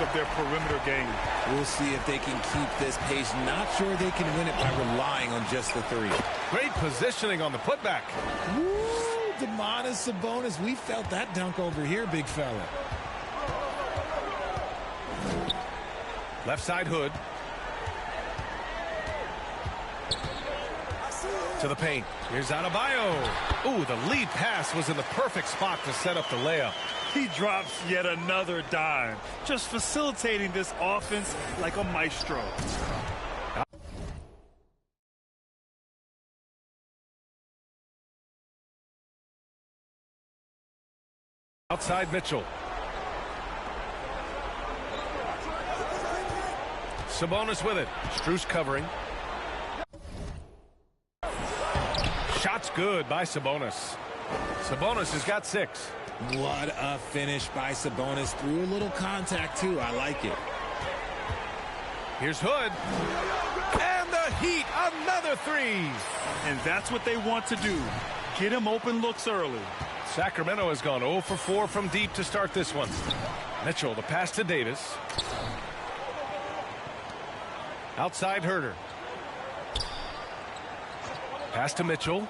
of their perimeter game. We'll see if they can keep this pace. Not sure they can win it by relying on just the three. Great positioning on the putback. Woo, Domantas Sabonis. We felt that dunk over here, big fella. Left side Hood. To the paint. Here's Adebayo. Ooh, the lead pass was in the perfect spot to set up the layup. He drops yet another dime, just facilitating this offense like a maestro. Outside Mitchell. Sabonis with it. Strus covering. Shot's good by Sabonis. Sabonis has got 6. What a finish by Sabonis. Through a little contact, too. I like it. Here's Hood. And the Heat, another 3. And that's what they want to do. Get him open looks early. Sacramento has gone 0 for 4 from deep to start this one. Mitchell, the pass to Davis. Outside Herter. Pass to Mitchell.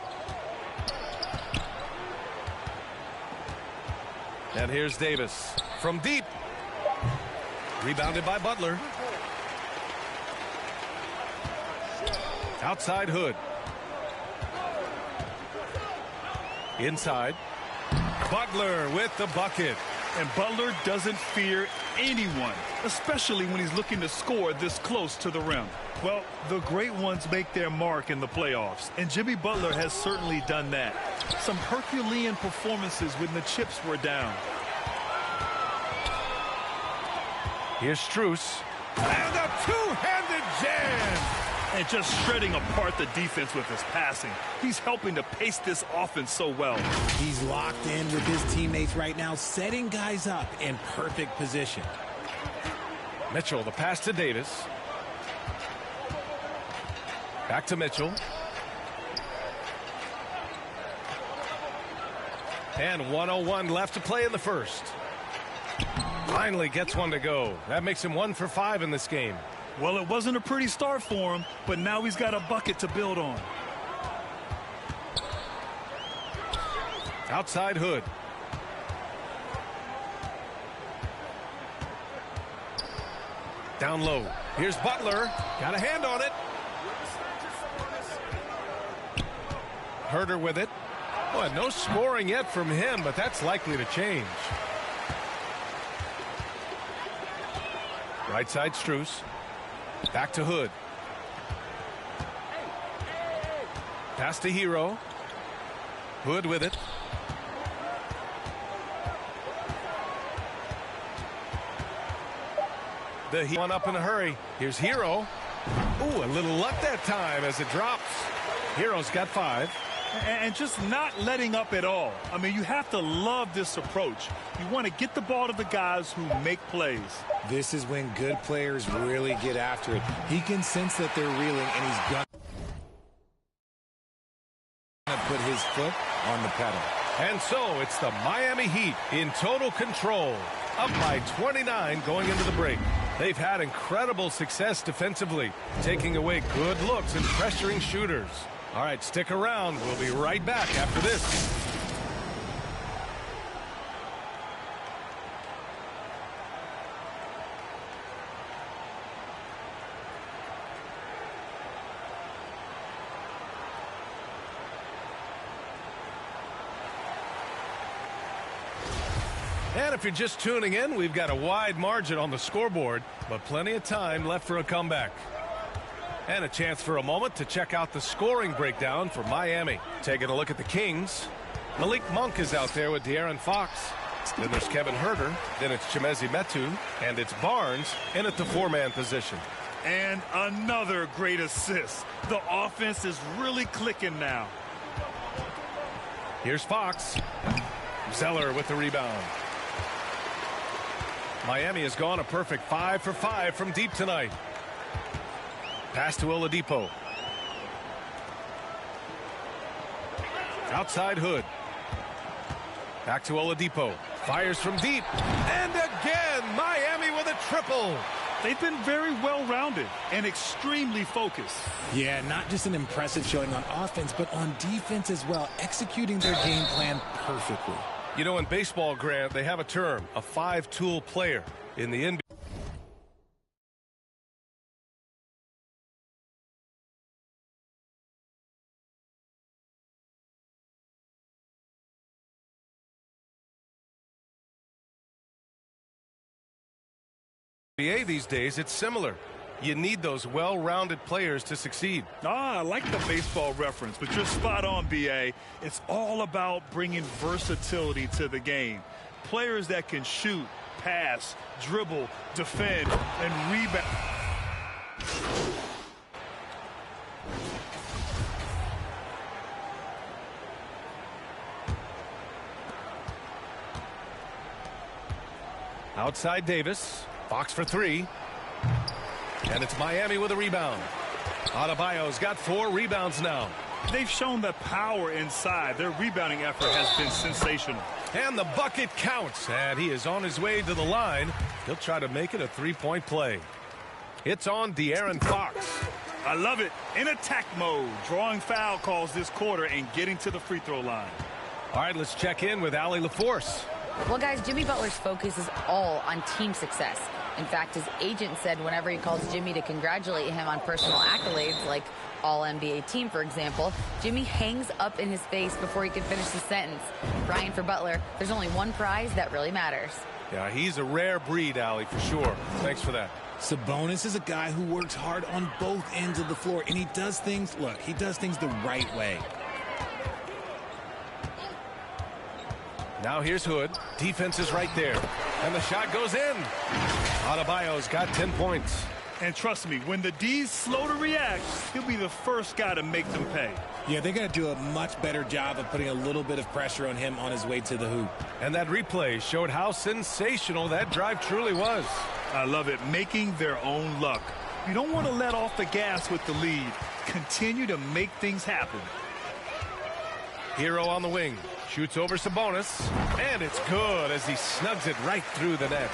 And here's Davis from deep. Rebounded by Butler. Outside Hood. Inside. Butler with the bucket. And Butler doesn't fear anyone, especially when he's looking to score this close to the rim. Well, the great ones make their mark in the playoffs, and Jimmy Butler has certainly done that. Some Herculean performances when the chips were down. Here's Strus. And a two-handed jam! And just shredding apart the defense with his passing. He's helping to pace this offense so well. He's locked in with his teammates right now, setting guys up in perfect position. Mitchell, the pass to Davis. Back to Mitchell. And 1:01 left to play in the first. Finally gets one to go. That makes him 1 for 5 in this game. Well, it wasn't a pretty start for him, but now he's got a bucket to build on. Outside Hood. Down low. Here's Butler. Got a hand on it. Herter with it. Boy, no scoring yet from him, but that's likely to change. Right side Strus. Back to Hood. Pass to Hero. Hood with it. The Heat one up in a hurry. Here's Hero. Ooh, a little luck that time as it drops. Hero's got 5. And just not letting up at all. I mean, you have to love this approach. You want to get the ball to the guys who make plays. This is when good players really get after it. He can sense that they're reeling, and he's going to put his foot on the pedal. And so it's the Miami Heat in total control, up by 29 going into the break. They've had incredible success defensively, taking away good looks and pressuring shooters. All right, stick around. We'll be right back after this. And if you're just tuning in, we've got a wide margin on the scoreboard, but plenty of time left for a comeback. And a chance for a moment to check out the scoring breakdown for Miami. Taking a look at the Kings. Malik Monk is out there with De'Aaron Fox. Then there's Kevin Herter. Then it's Chimezie Metu. And it's Barnes in at the 4-man position. And another great assist. The offense is really clicking now. Here's Fox. Zeller with the rebound. Miami has gone a perfect 5 for 5 from deep tonight. Pass to Oladipo. Outside Hood. Back to Oladipo. Fires from deep. And again, Miami with a triple. They've been very well-rounded and extremely focused. Yeah, not just an impressive showing on offense, but on defense as well, executing their game plan perfectly. You know, in baseball, Grant, they have a term, a five-tool player. In the NBA, these days, it's similar. You need those well-rounded players to succeed. I like the baseball reference, but you're spot on, B.A. It's all about bringing versatility to the game. Players that can shoot, pass, dribble, defend, and rebound. Outside Davis. Fox for three. And it's Miami with a rebound. Adebayo's got 4 rebounds now. They've shown the power inside. Their rebounding effort has been sensational. And the bucket counts. And he is on his way to the line. He'll try to make it a three-point play. It's on De'Aaron Fox. I love it. In attack mode, drawing foul calls this quarter and getting to the free throw line. All right, let's check in with Allie LaForce. Well, guys, Jimmy Butler's focus is all on team success. In fact, his agent said whenever he calls Jimmy to congratulate him on personal accolades, like All-NBA team, for example, Jimmy hangs up in his face before he can finish the sentence. Ryan, for Butler, there's only one prize that really matters. Yeah, he's a rare breed, Allie, for sure. Thanks for that. Sabonis is a guy who works hard on both ends of the floor, and he does things, look, he does things the right way. Now here's Hood. Defense is right there. And the shot goes in. Adebayo's got 10 points. And trust me, when the D's slow to react, he'll be the first guy to make them pay. Yeah, they got to do a much better job of putting a little bit of pressure on him on his way to the hoop. And that replay showed how sensational that drive truly was. I love it, making their own luck. You don't want to let off the gas with the lead. Continue to make things happen. Hero on the wing. Shoots over Sabonis. And it's good as he snugs it right through the net.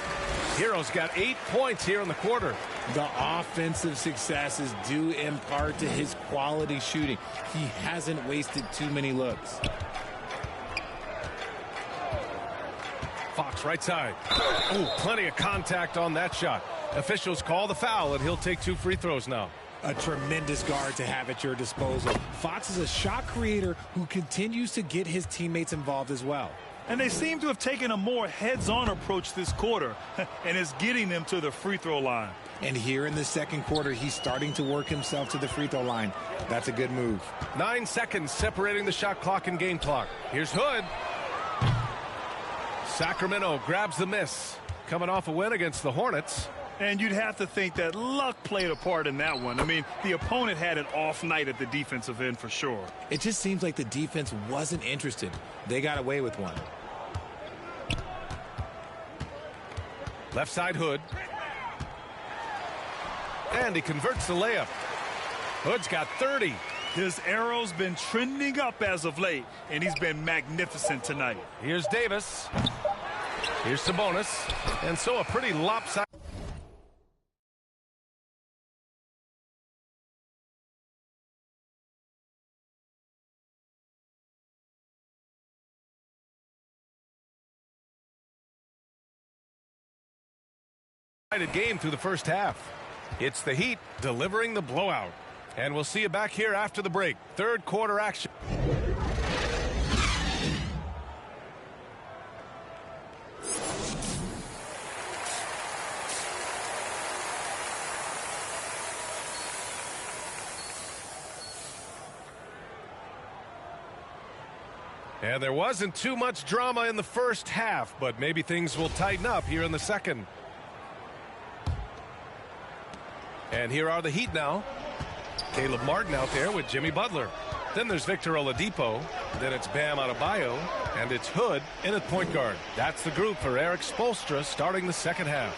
Hero's got 8 points here in the quarter. The offensive success is due in part to his quality shooting. He hasn't wasted too many looks. Fox right side. Oh, plenty of contact on that shot. Officials call the foul, and he'll take 2 free throws now. A tremendous guard to have at your disposal. Fox is a shot creator who continues to get his teammates involved as well. And they seem to have taken a more heads-on approach this quarter, and it's getting them to the free throw line. And here in the second quarter, he's starting to work himself to the free throw line. That's a good move. 9 seconds separating the shot clock and game clock. Here's Hood. Sacramento grabs the miss. Coming off a win against the Hornets. And you'd have to think that luck played a part in that one. I mean, the opponent had an off night at the defensive end for sure. It just seems like the defense wasn't interested. They got away with one. Left side Hood. And he converts the layup. Hood's got 30. His arrow's been trending up as of late, and he's been magnificent tonight. Here's Davis. Here's Sabonis. And so a pretty lopsided game through the first half. It's the Heat delivering the blowout. And we'll see you back here after the break. Third quarter action. And there wasn't too much drama in the first half, but maybe things will tighten up here in the second. And here are the Heat now. Caleb Martin out there with Jimmy Butler. Then there's Victor Oladipo. Then it's Bam Adebayo. And it's Hood in at point guard. That's the group for Eric Spoelstra starting the second half.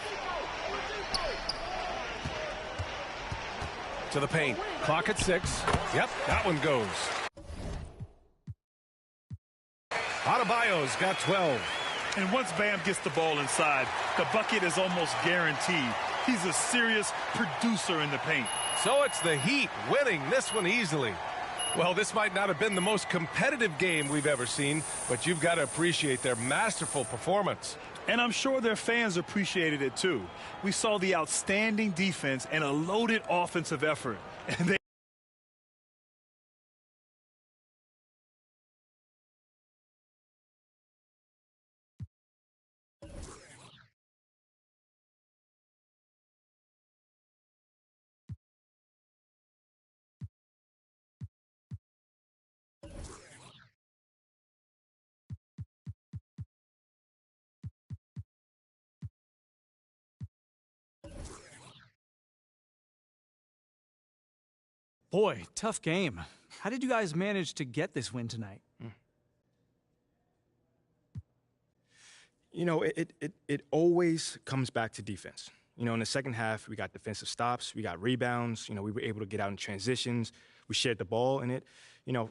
To the paint. Clock at 6. Yep, that one goes. Adebayo's got 12. And once Bam gets the ball inside, the bucket is almost guaranteed. He's a serious producer in the paint. So it's the Heat winning this one easily. Well, this might not have been the most competitive game we've ever seen, but you've got to appreciate their masterful performance. And I'm sure their fans appreciated it too. We saw the outstanding defense and a loaded offensive effort. And they Boy, tough game. How did you guys manage to get this win tonight? You know, it always comes back to defense. You know, in the second half, we got defensive stops, we got rebounds. You know, we were able to get out in transitions. We shared the ball in it. You know,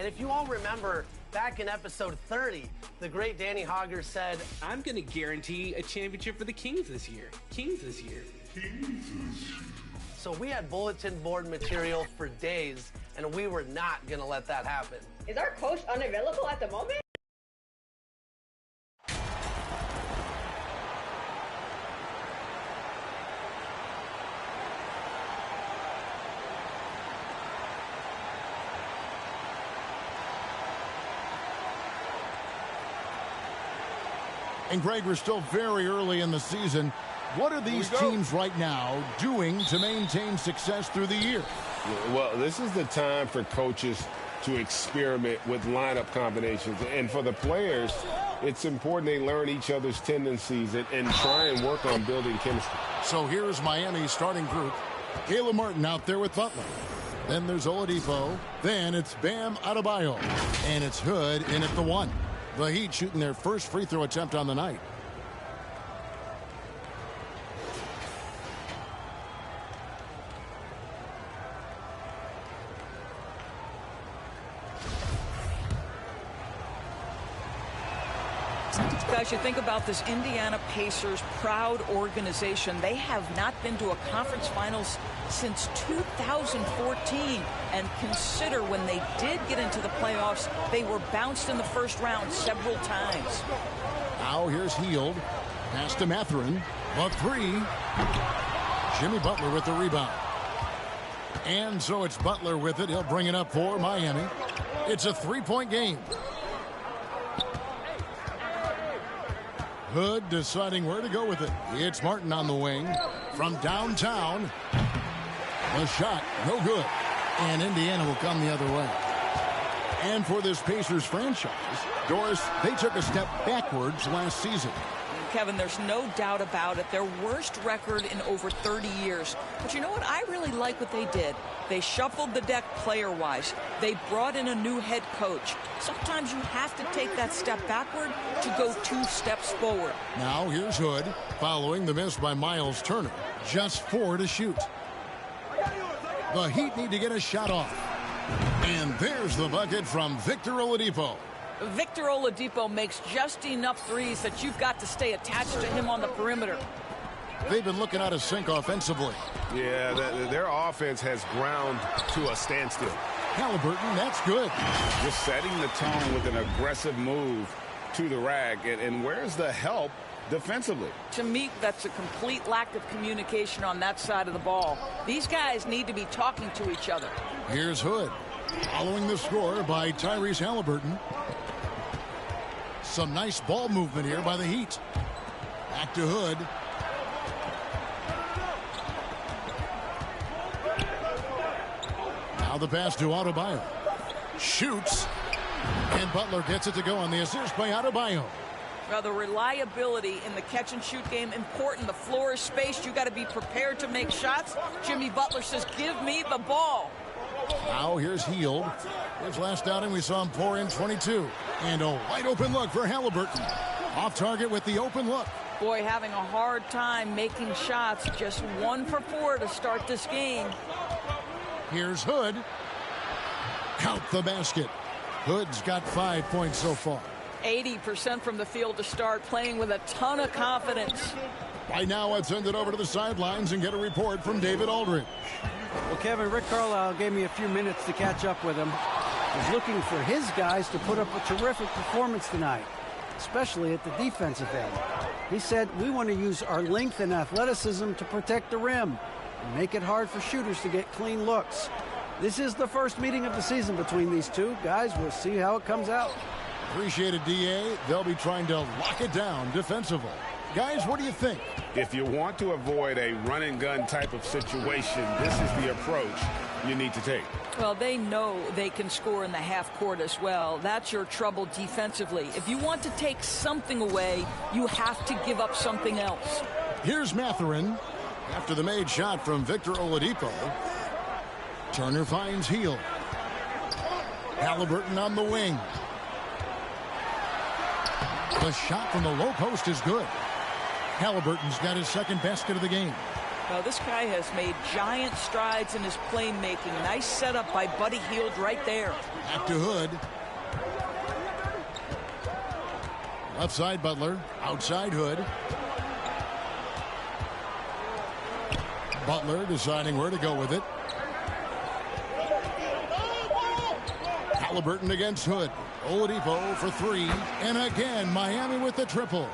And if you all remember, back in episode 30, the great Danny Hogger said, I'm going to guarantee a championship for the Kings this year. Kings this year. So we had bulletin board material for days, and we were not going to let that happen. Is our coach unavailable at the moment? And Greg, we're still very early in the season. What are these teams right now doing to maintain success through the year? Well, this is the time for coaches to experiment with lineup combinations. And for the players, it's important they learn each other's tendencies and try and work on building chemistry. So here's Miami's starting group. Caleb Martin out there with Butler. Then there's Oladipo. Then it's Bam Adebayo. And it's Hood in at the 1. The Heat shooting their first free throw attempt on the night. Guys, you think about this Indiana Pacers proud organization. They have not been to a conference finals since 2014. And consider when they did get into the playoffs, they were bounced in the first round several times. Now here's Hield. Pass to Mathurin. The 3. Jimmy Butler with the rebound. And so it's Butler with it. He'll bring it up for Miami. It's a 3-point game. Hood deciding where to go with it. It's Martin on the wing. From downtown. The shot, no good. And Indiana will come the other way. And for this Pacers franchise, Doris, they took a step backwards last season. Kevin, there's no doubt about it. Their worst record in over 30 years. But you know what? I really like what they did. They shuffled the deck player-wise. They brought in a new head coach. Sometimes you have to take that step backward to go 2 steps forward. Now here's Hood, following the miss by Miles Turner. Just 4 to shoot. The Heat need to get a shot off. And there's the bucket from Victor Oladipo. Victor Oladipo makes just enough threes that you've got to stay attached to him on the perimeter. They've been looking out of sync offensively. Yeah, their offense has ground to a standstill. Halliburton, that's good. Just setting the tone with an aggressive move to the rack. And where's the help defensively? To me, that's a complete lack of communication on that side of the ball. These guys need to be talking to each other. Here's Hood, following the score by Tyrese Halliburton. Some nice ball movement here by the Heat. Back to Hood. Now the pass to Adebayo. Shoots. And Butler gets it to go on the assist by Adebayo. Well, the reliability in the catch-and-shoot game, important. The floor is spaced. You got to be prepared to make shots. Jimmy Butler says, give me the ball. Now here's Hield. His last outing, we saw him pour in 22. And a wide open look for Halliburton. Off target with the open look. Boy, having a hard time making shots. Just 1 for 4 to start this game. Here's Hood. Count the basket. Hood's got 5 points so far. 80% from the field to start, playing with a ton of confidence. Right now, let's send it over to the sidelines and get a report from David Aldridge. Well, Kevin, Rick Carlisle gave me a few minutes to catch up with him. He's looking for his guys to put up a terrific performance tonight, especially at the defensive end. He said, we want to use our length and athleticism to protect the rim and make it hard for shooters to get clean looks. This is the first meeting of the season between these two. Guys, we'll see how it comes out. Appreciate it, DA. They'll be trying to lock it down defensively. Guys, what do you think? If you want to avoid a run-and-gun type of situation, this is the approach you need to take. Well, they know they can score in the half court as well. That's your trouble defensively. If you want to take something away, you have to give up something else. Here's Mathurin after the made shot from Victor Oladipo. Turner finds Hield. Halliburton on the wing. The shot from the low post is good. Halliburton's got his second basket of the game. Now, this guy has made giant strides in his playmaking. Nice setup by Buddy Hield right there. Back to Hood. Left side Butler. Outside Hood. Butler deciding where to go with it. Halliburton against Hood. Oladipo for three. And again, Miami with the triple.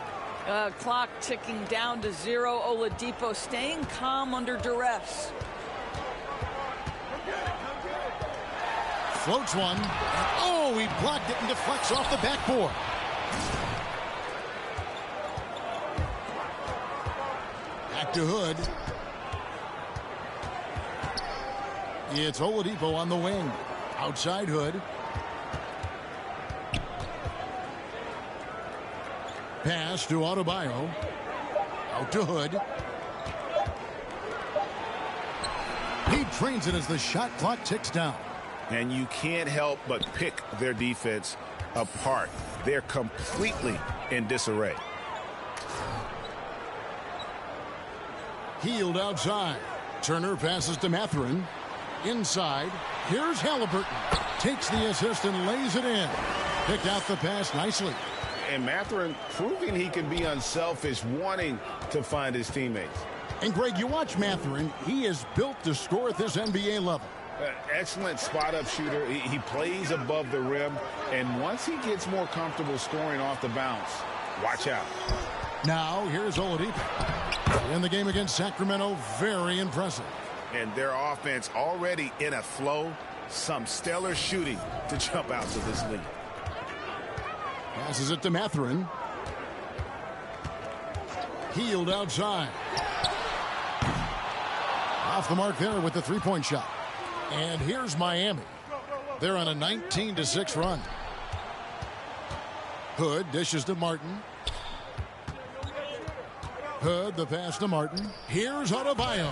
Clock ticking down to 0. Oladipo staying calm under duress. Floats one. And oh, he blocked it and deflects off the backboard. Back to Hood. It's Oladipo on the wing. Outside Hood. Pass to Adebayo. Out to Hood. He trains it as the shot clock ticks down. And you can't help but pick their defense apart. They're completely in disarray. Hield outside. Turner passes to Mathurin. Inside. Here's Halliburton. Takes the assist and lays it in. Picked out the pass nicely. And Mathurin proving he can be unselfish, wanting to find his teammates. And Greg, you watch Mathurin. He is built to score at this NBA level. Excellent spot-up shooter. He plays above the rim. And once he gets more comfortable scoring off the bounce, watch out. Now, here's Oladipo. In the game against Sacramento, very impressive. And their offense already in a flow. Some stellar shooting to jump out to this lead. Passes it to Mathurin. Hield outside. Off the mark there with the three-point shot. And here's Miami. They're on a 19-6 run. Hood dishes to Martin. Hood, the pass to Martin. Here's Adebayo.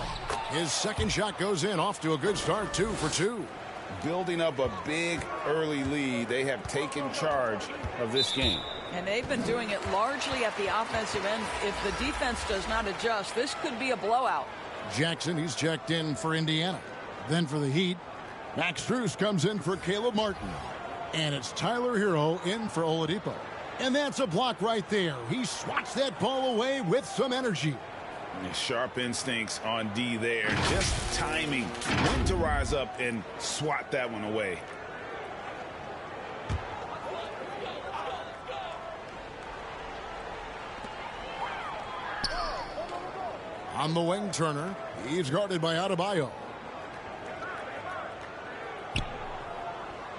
His second shot goes in, off to a good start, 2 for 2. Building up a big early lead. They have taken charge of this game. And they've been doing it largely at the offensive end. If the defense does not adjust, this could be a blowout. Jackson, he's checked in for Indiana. Then for the Heat, Max Strus comes in for Caleb Martin. And it's Tyler Hero in for Oladipo. And that's a block right there. He swats that ball away with some energy. Sharp instincts on D there. Just timing when to rise up and swat that one away. On the wing, Turner. He's guarded by Adebayo.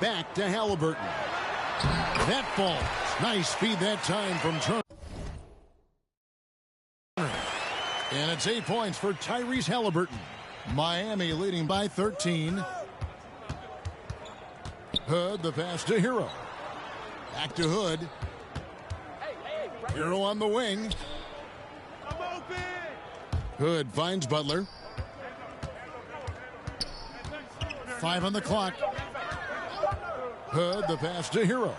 Back to Halliburton. That falls. Nice feed that time from Turner. And it's 8 points for Tyrese Halliburton. Miami leading by 13. Hood, the pass to Hero. Back to Hood. Hero on the wing. Hood finds Butler. 5 on the clock. Hood, the pass to Hero.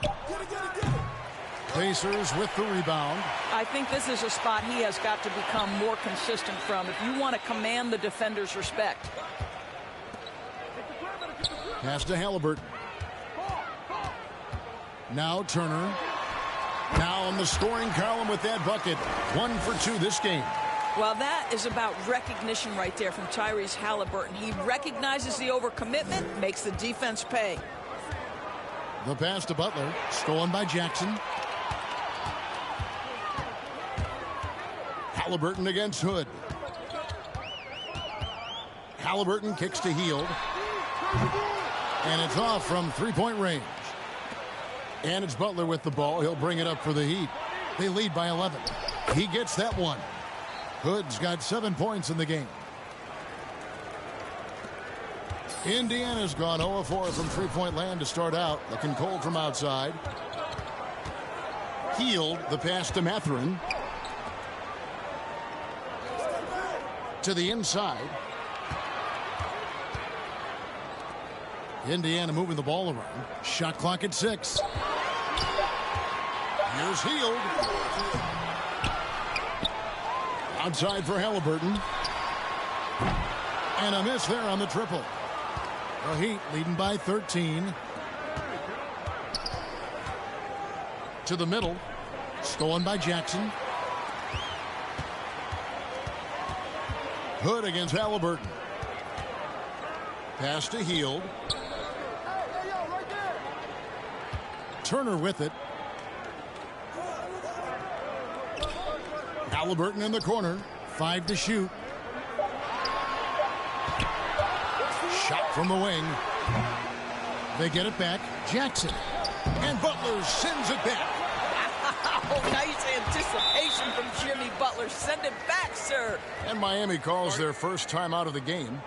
Pacers with the rebound. I think this is a spot he has got to become more consistent from if you want to command the defender's respect. Pass to Halliburton. Now Turner. Now on the scoring column with that bucket. 1 for 2 this game. Well, that is about recognition right there from Tyrese Halliburton. He recognizes the overcommitment, makes the defense pay. The pass to Butler. Stolen by Jackson. Halliburton against Hood. Halliburton kicks to Hield. And it's off from three-point range. And it's Butler with the ball. He'll bring it up for the Heat. They lead by 11. He gets that one. Hood's got 7 points in the game. Indiana's gone 0-4 from three-point land to start out. Looking cold from outside. Hield, the pass to Mathurin. To the inside. Indiana moving the ball around. Shot clock at 6. Here's Hield. Outside for Halliburton. And a miss there on the triple. The Heat leading by 13. To the middle. Stolen by Jackson. Hood against Halliburton. Pass to Hield. Turner with it. Halliburton in the corner. 5 to shoot. Shot from the wing. They get it back. Jackson. And Butler sends it back. Oh, nice anticipation from Jimmy Butler. Send it back, sir. And Miami calls their first time out of the game.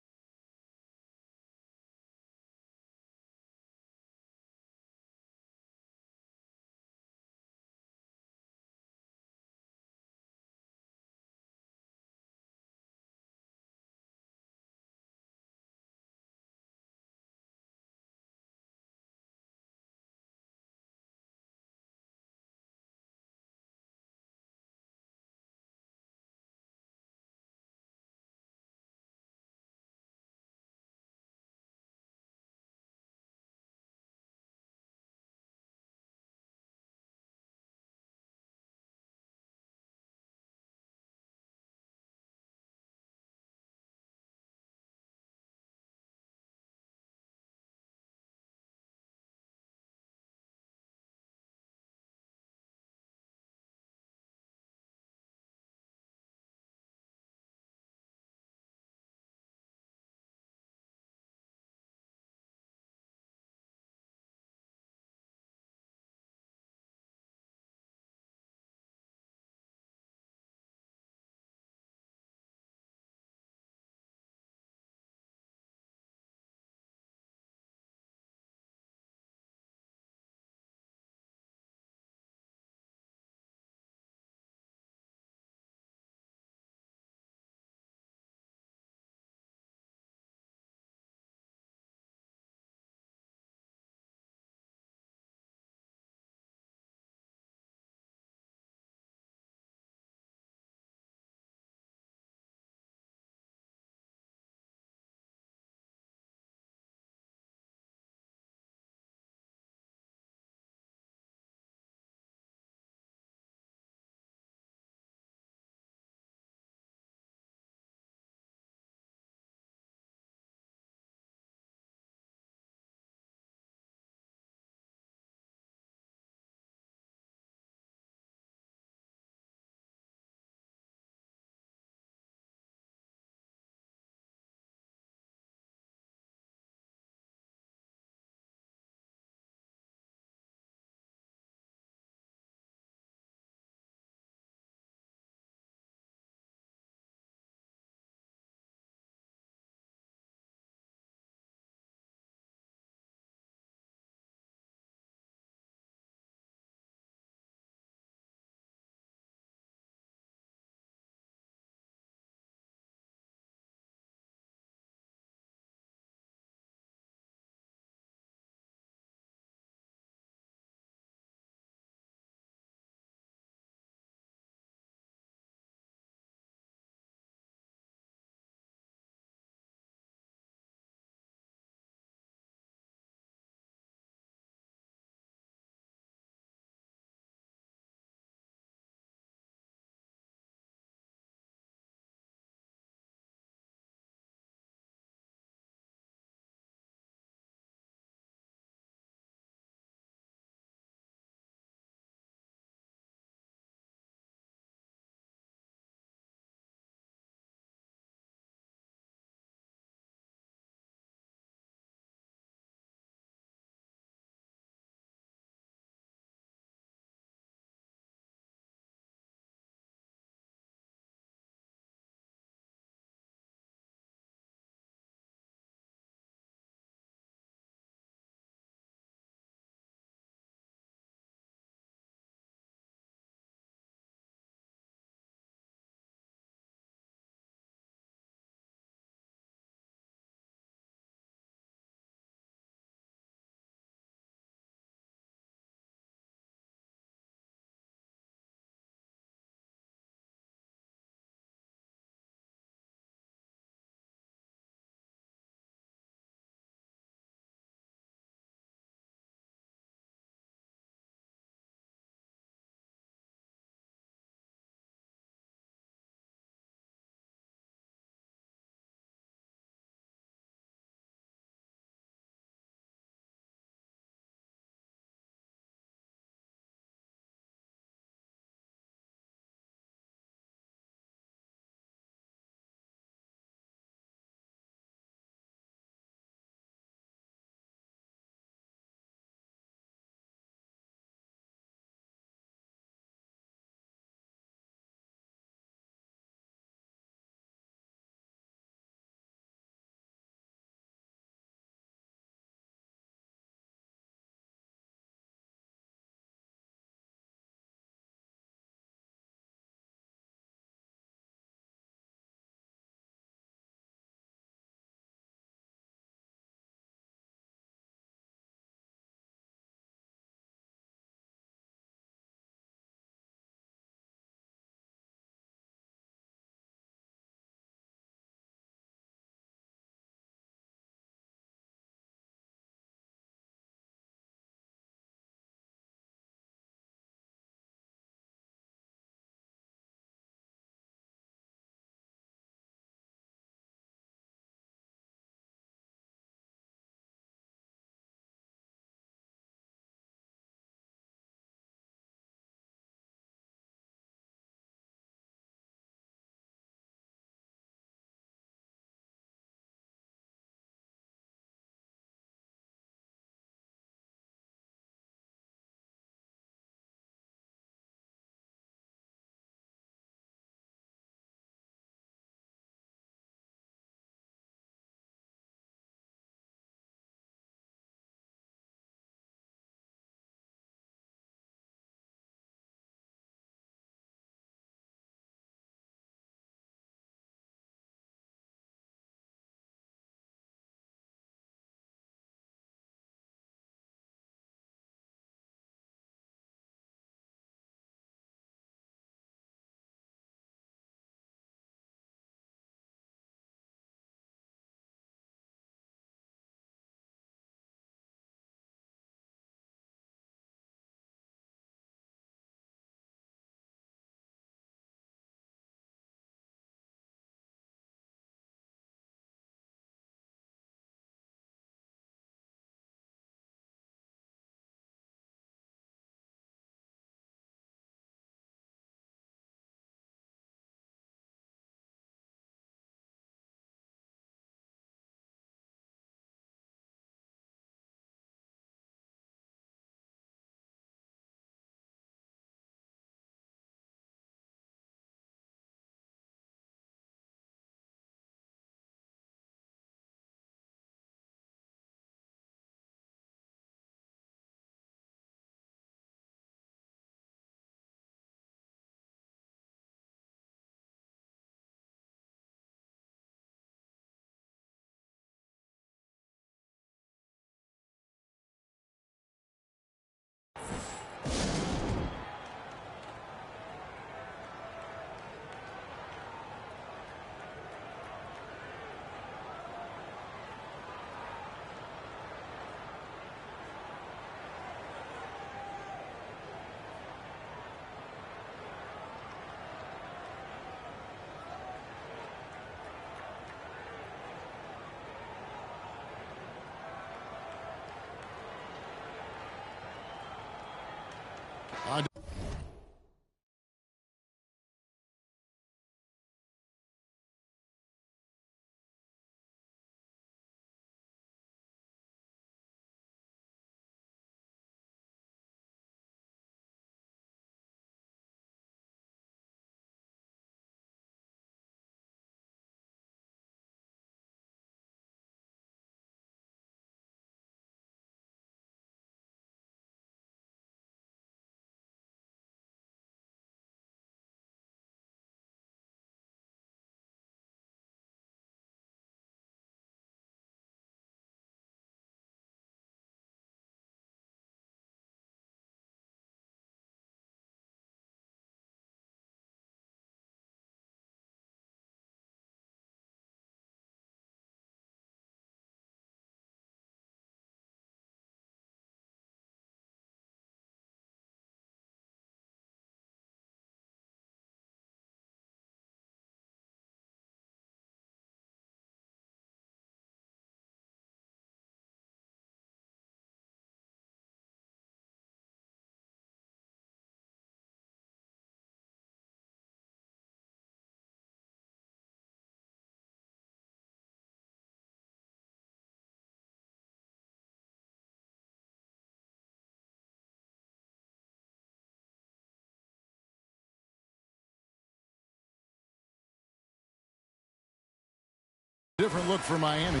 different look for Miami.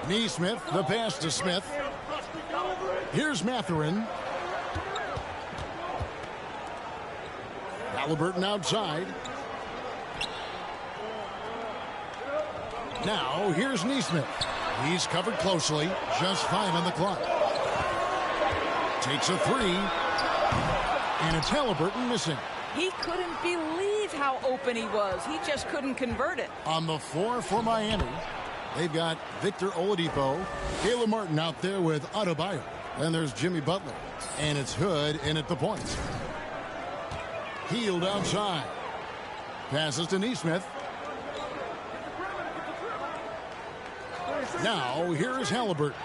Neesmith, the pass to Smith. Here's Mathurin. Halliburton outside. Now, here's Neesmith. He's covered closely. Just 5 on the clock. Takes a 3. And it's Halliburton missing. He couldn't believe how open he was. He just couldn't convert it. On the floor for Miami, they've got Victor Oladipo, Caleb Martin out there with Adebayo. Then there's Jimmy Butler. And it's Hood in at the points. Hield outside. Passes to Neesmith. Now, here is Halliburton.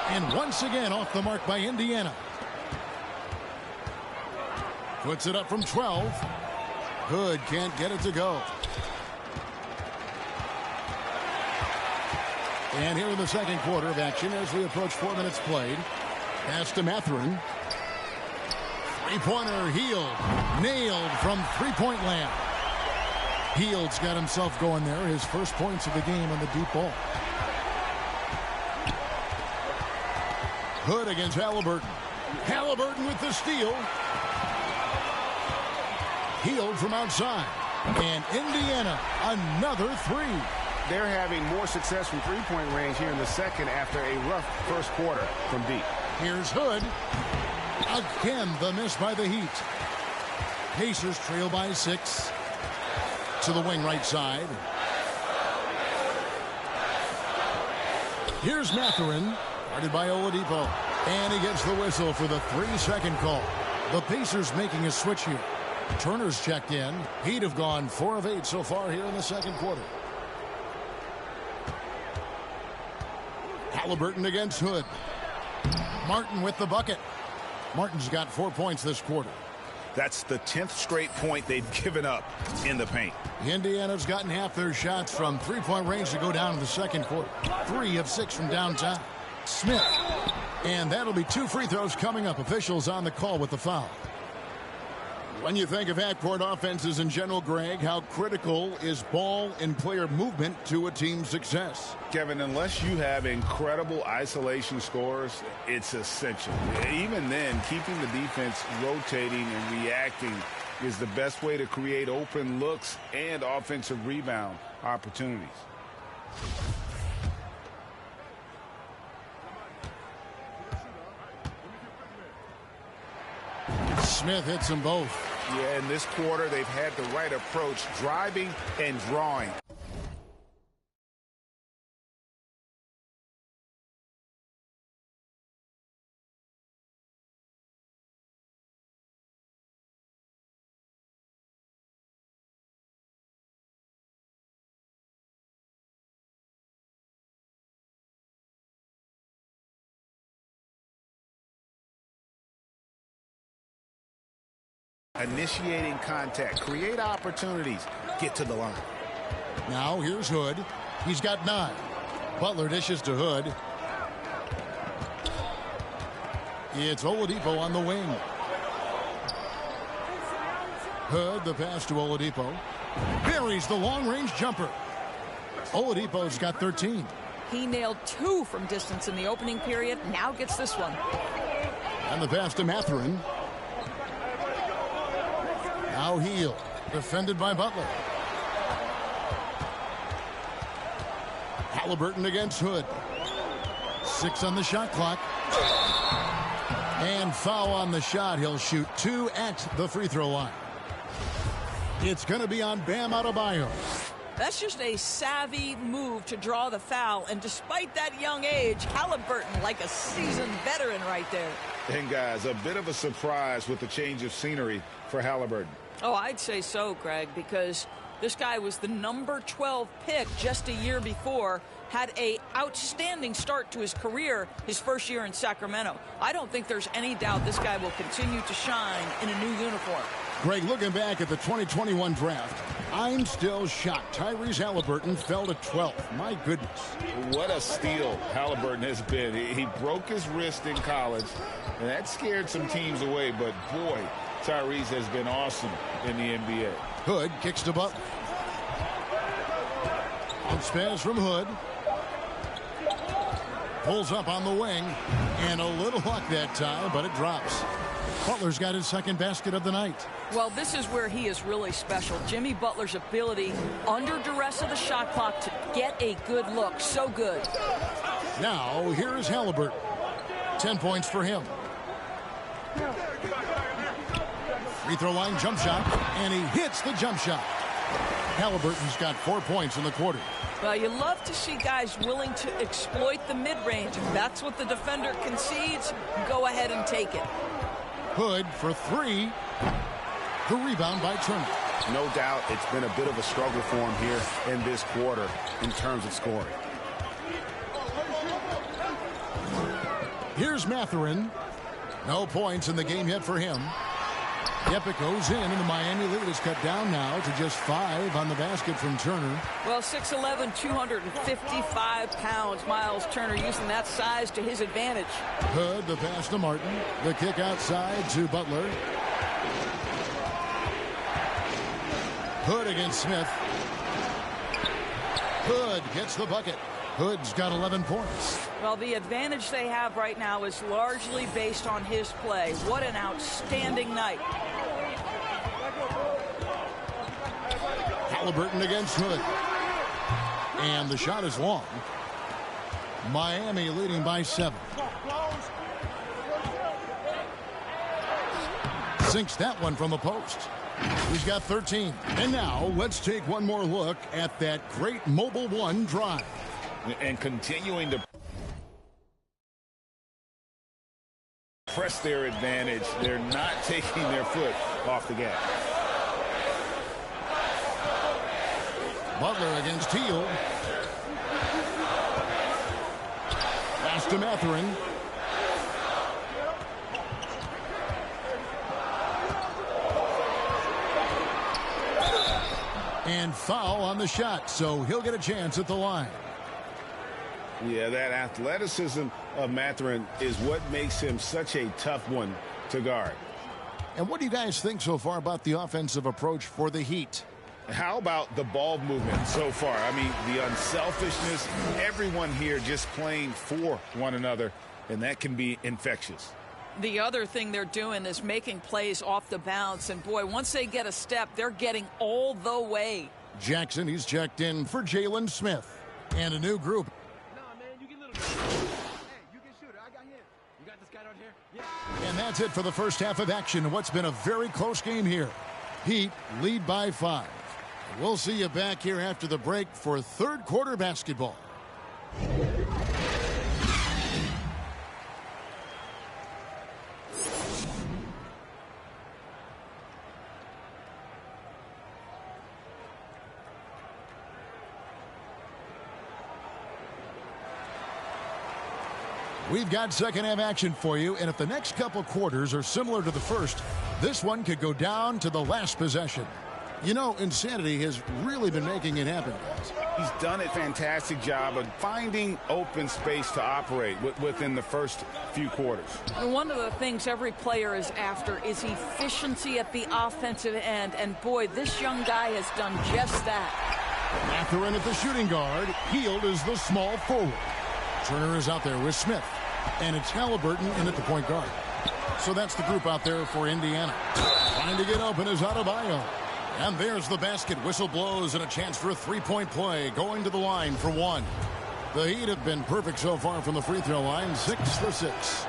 And once again off the mark by Indiana. Puts it up from 12. Hood can't get it to go. And here in the second quarter of action as we approach 4 minutes played. Pass to Mathurin. Three-pointer, Hield. Nailed from three-point land. Hield's got himself going there. His first points of the game on the deep ball. Hood against Halliburton. Halliburton with the steal. Hield from outside. And Indiana, another 3. They're having more success from three-point range here in the second after a rough first quarter from deep. Here's Hood. Again, the miss by the Heat. Pacers trail by 6. To the wing right side. Here's Mathurin. Guarded by Oladipo. And he gets the whistle for the 3-second call. The Pacers making a switch here. Turner's checked in. Heat have gone 4 of 8 so far here in the second quarter. Halliburton against Hood. Martin with the bucket. Martin's got 4 points this quarter. That's the 10th straight point they've given up in the paint. Indiana's gotten half their shots from three-point range to go down in the second quarter. 3 of 6 from downtown. Smith. And that'll be 2 free throws coming up. Officials on the call with the foul. When you think of half-court offenses in general, Greg, how critical is ball and player movement to a team's success? Kevin, unless you have incredible isolation scores, it's essential. Even then, keeping the defense rotating and reacting is the best way to create open looks and offensive rebound opportunities. Smith hits them both. Yeah, in this quarter, they've had the right approach, driving and drawing. Initiating contact, create opportunities, get to the line. Now here's Hood. He's got 9. Butler dishes to Hood. It's Oladipo on the wing. Hood, the pass to Oladipo. Buries the long-range jumper. Oladipo's got 13. He nailed 2 from distance in the opening period. Now gets this one. And the pass to Mathurin. Now Hield, defended by Butler. Halliburton against Hood. 6 on the shot clock. And foul on the shot. He'll shoot 2 at the free throw line. It's going to be on Bam Adebayo. That's just a savvy move to draw the foul. And despite that young age, Halliburton like a seasoned veteran right there. And guys, a bit of a surprise with the change of scenery for Halliburton. Oh, I'd say so, Greg, because this guy was the number 12 pick just a year before, had a outstanding start to his career his first year in Sacramento. I don't think there's any doubt this guy will continue to shine in a new uniform. Greg, looking back at the 2021 draft, I'm still shocked. Tyrese Halliburton fell to 12th. My goodness. What a steal Halliburton has been. He broke his wrist in college, and that scared some teams away. But, boy, Tyrese has been awesome in the NBA. Hood kicks to Butler. Bounce pass from Hood. Pulls up on the wing. And a little luck that time, but it drops. Butler's got his second basket of the night. Well, this is where he is really special. Jimmy Butler's ability under duress of the shot clock to get a good look. So good. Now, here is Halliburton. 10 points for him. Free throw line jump shot, and he hits the jump shot. Halliburton's got 4 points in the quarter. Well, you love to see guys willing to exploit the mid-range. If that's what the defender concedes, go ahead and take it. Hood for three. The rebound by Turner. No doubt it's been a bit of a struggle for him here in this quarter in terms of scoring. Here's Mathurin. No points in the game yet for him. Yep, it goes in, and the Miami lead is cut down now to just 5 on the basket from Turner. Well, 6'11", 255 pounds. Miles Turner using that size to his advantage. Hood, the pass to Martin. The kick outside to Butler. Hood against Smith. Hood gets the bucket. Hood's got 11 points. Well, the advantage they have right now is largely based on his play. What an outstanding night. Halliburton against Hood. And the shot is long. Miami leading by 7. Sinks that one from the post. He's got 13. And now let's take one more look at that great Mobile One drive. And continuing to press their advantage. They're not taking their foot off the gas. Butler against Teal. Pass to Mathurin. And foul on the shot, so he'll get a chance at the line. Yeah, that athleticism of Mathurin is what makes him such a tough one to guard. And what do you guys think so far about the offensive approach for the Heat? How about the ball movement so far? I mean, the unselfishness, everyone here just playing for one another, and that can be infectious. The other thing they're doing is making plays off the bounce, and boy, once they get a step, they're getting all the way. Jackson, he's checked in for Jalen Smith. And a new group. And that's it for the first half of action. What's been a very close game here. Heat lead by 5. We'll see you back here after the break for third quarter basketball. We've got second half action for you, and if the next couple quarters are similar to the first, this one could go down to the last possession. You know, insanity has really been making it happen, guys. He's done a fantastic job of finding open space to operate within the first few quarters. And one of the things every player is after is efficiency at the offensive end, and boy, this young guy has done just that. Mathurin at the shooting guard. Hield is the small forward. Turner is out there with Smith. And it's Halliburton in at the point guard. So that's the group out there for Indiana. Trying to get open is Adebayo. And there's the basket. Whistle blows and a chance for a three-point play. Going to the line for one. The Heat have been perfect so far from the free throw line. 6 for 6.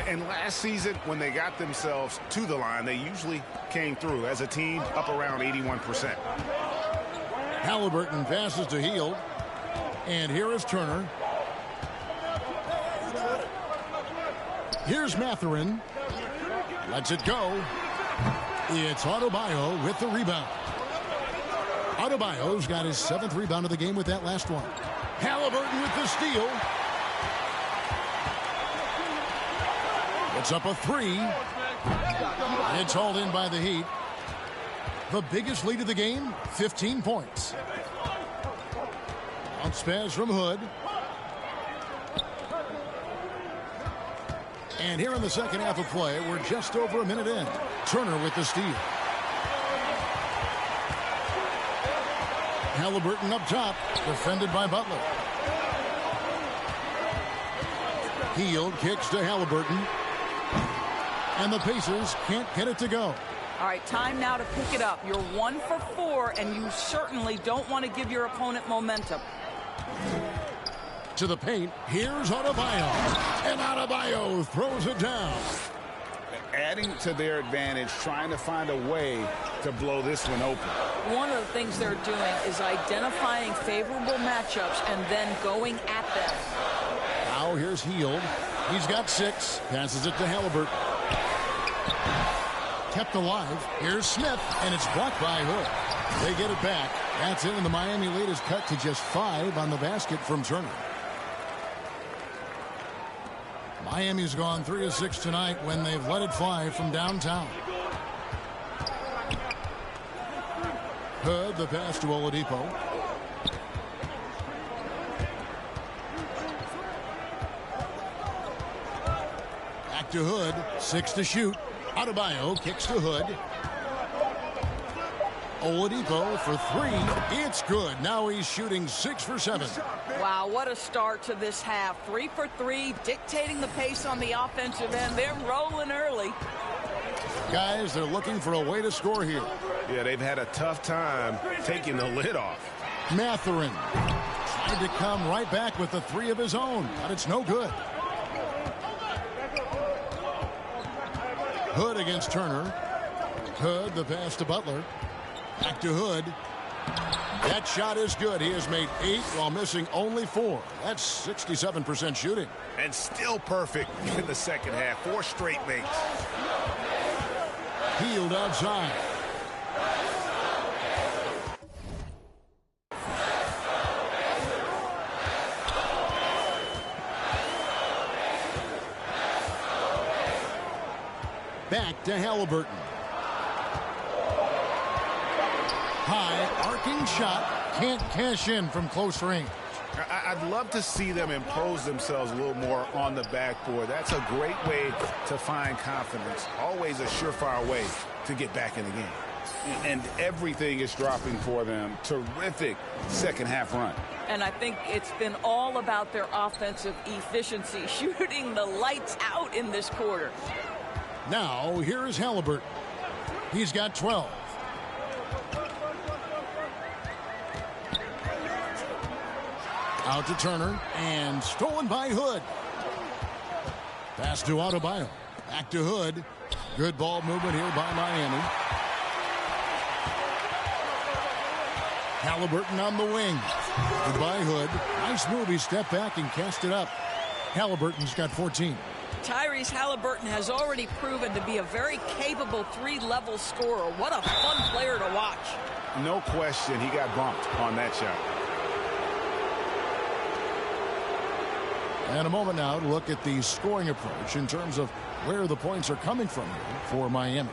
And last season, when they got themselves to the line, they usually came through as a team up around 81%. Halliburton passes to Hield. And here is Turner. Here's Mathurin. Lets it go. It's Adebayo with the rebound. Adebayo's got his 7th rebound of the game with that last one. Halliburton with the steal. It's up a 3. It's hauled in by the Heat. The biggest lead of the game, 15 points. Bounce pass from Hood. And here in the second half of play, we're just over a minute in. Turner with the steal. Halliburton up top, defended by Butler. Hield kicks to Halliburton. And the Pacers can't get it to go. All right, time now to pick it up. You're 1 for 4, and you certainly don't want to give your opponent momentum. To the paint, here's Adebayo. And Adebayo throws it down. Adding to their advantage, trying to find a way to blow this one open. One of the things they're doing is identifying favorable matchups and then going at them. Now here's Hield. He's got 6. Passes it to Halliburton. Kept alive. Here's Smith, and it's blocked by Hood. They get it back. That's it, and the Miami lead is cut to just 5 on the basket from Turner. Miami's gone 3 of 6 tonight when they've let it fly from downtown. Hood, the pass to Oladipo. Back to Hood. 6 to shoot. Adebayo kicks to Hood. Oladipo for 3. It's good. Now he's shooting 6 for 7. Wow, what a start to this half. 3 for 3, dictating the pace on the offensive end. They're rolling early. Guys, they're looking for a way to score here. Yeah, they've had a tough time taking the lid off. Mathurin tried to come right back with the 3 of his own, but it's no good. Hood against Turner. Hood, the pass to Butler. Back to Hood. That shot is good. He has made 8 while missing only 4. That's 67% shooting. And still perfect in the second half. 4 straight makes. Hield outside. Back to Halliburton. High arcing shot. Can't cash in from close range. I'd love to see them impose themselves a little more on the backboard. That's a great way to find confidence. Always a surefire way to get back in the game. And everything is dropping for them. Terrific second half run. And I think it's been all about their offensive efficiency, shooting the lights out in this quarter. Now, here is Halliburton. He's got 12. Out to Turner, and stolen by Hood. Pass to Adebayo. Back to Hood. Good ball movement here by Miami. Halliburton on the wing. Goodbye, Hood. Nice move. He stepped back and cast it up. Halliburton's got 14. Tyrese Halliburton has already proven to be a very capable 3-level scorer. What a fun player to watch. No question, he got bumped on that shot. And a moment now to look at the scoring approach in terms of where the points are coming from here for Miami.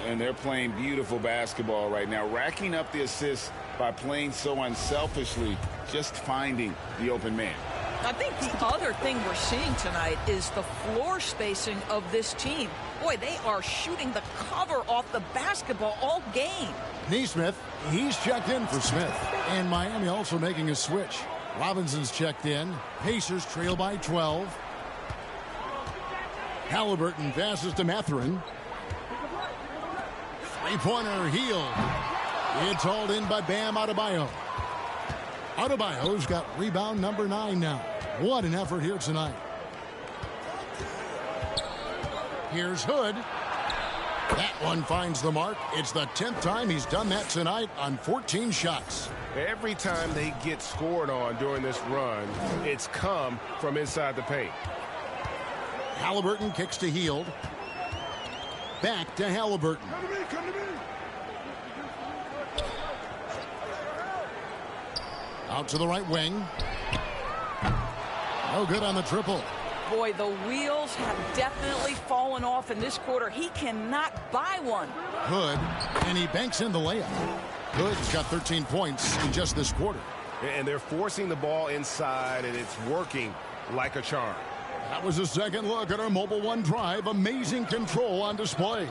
And they're playing beautiful basketball right now, racking up the assists by playing so unselfishly, just finding the open man. I think the other thing we're seeing tonight is the floor spacing of this team. Boy, they are shooting the cover off the basketball all game. Nesmith, he's checked in for Smith. And Miami also making a switch. Robinson's checked in. Pacers trail by 12. Halliburton passes to Mathurin. Three-pointer Hield. It's hauled in by Bam Adebayo. Adebayo's got rebound number 9 now. What an effort here tonight. Here's Hood. That one finds the mark. It's the 10th time he's done that tonight on 14 shots. Every time they get scored on during this run, it's come from inside the paint. Halliburton kicks to Hield. Back to Halliburton. Out to the right wing. No good on the triple. Boy, the wheels have definitely fallen off in this quarter. He cannot buy one. Hood, and he banks in the layup. Hood's got 13 points in just this quarter. And they're forcing the ball inside, and it's working like a charm. That was a second look at our Mobile One drive. Amazing control on display.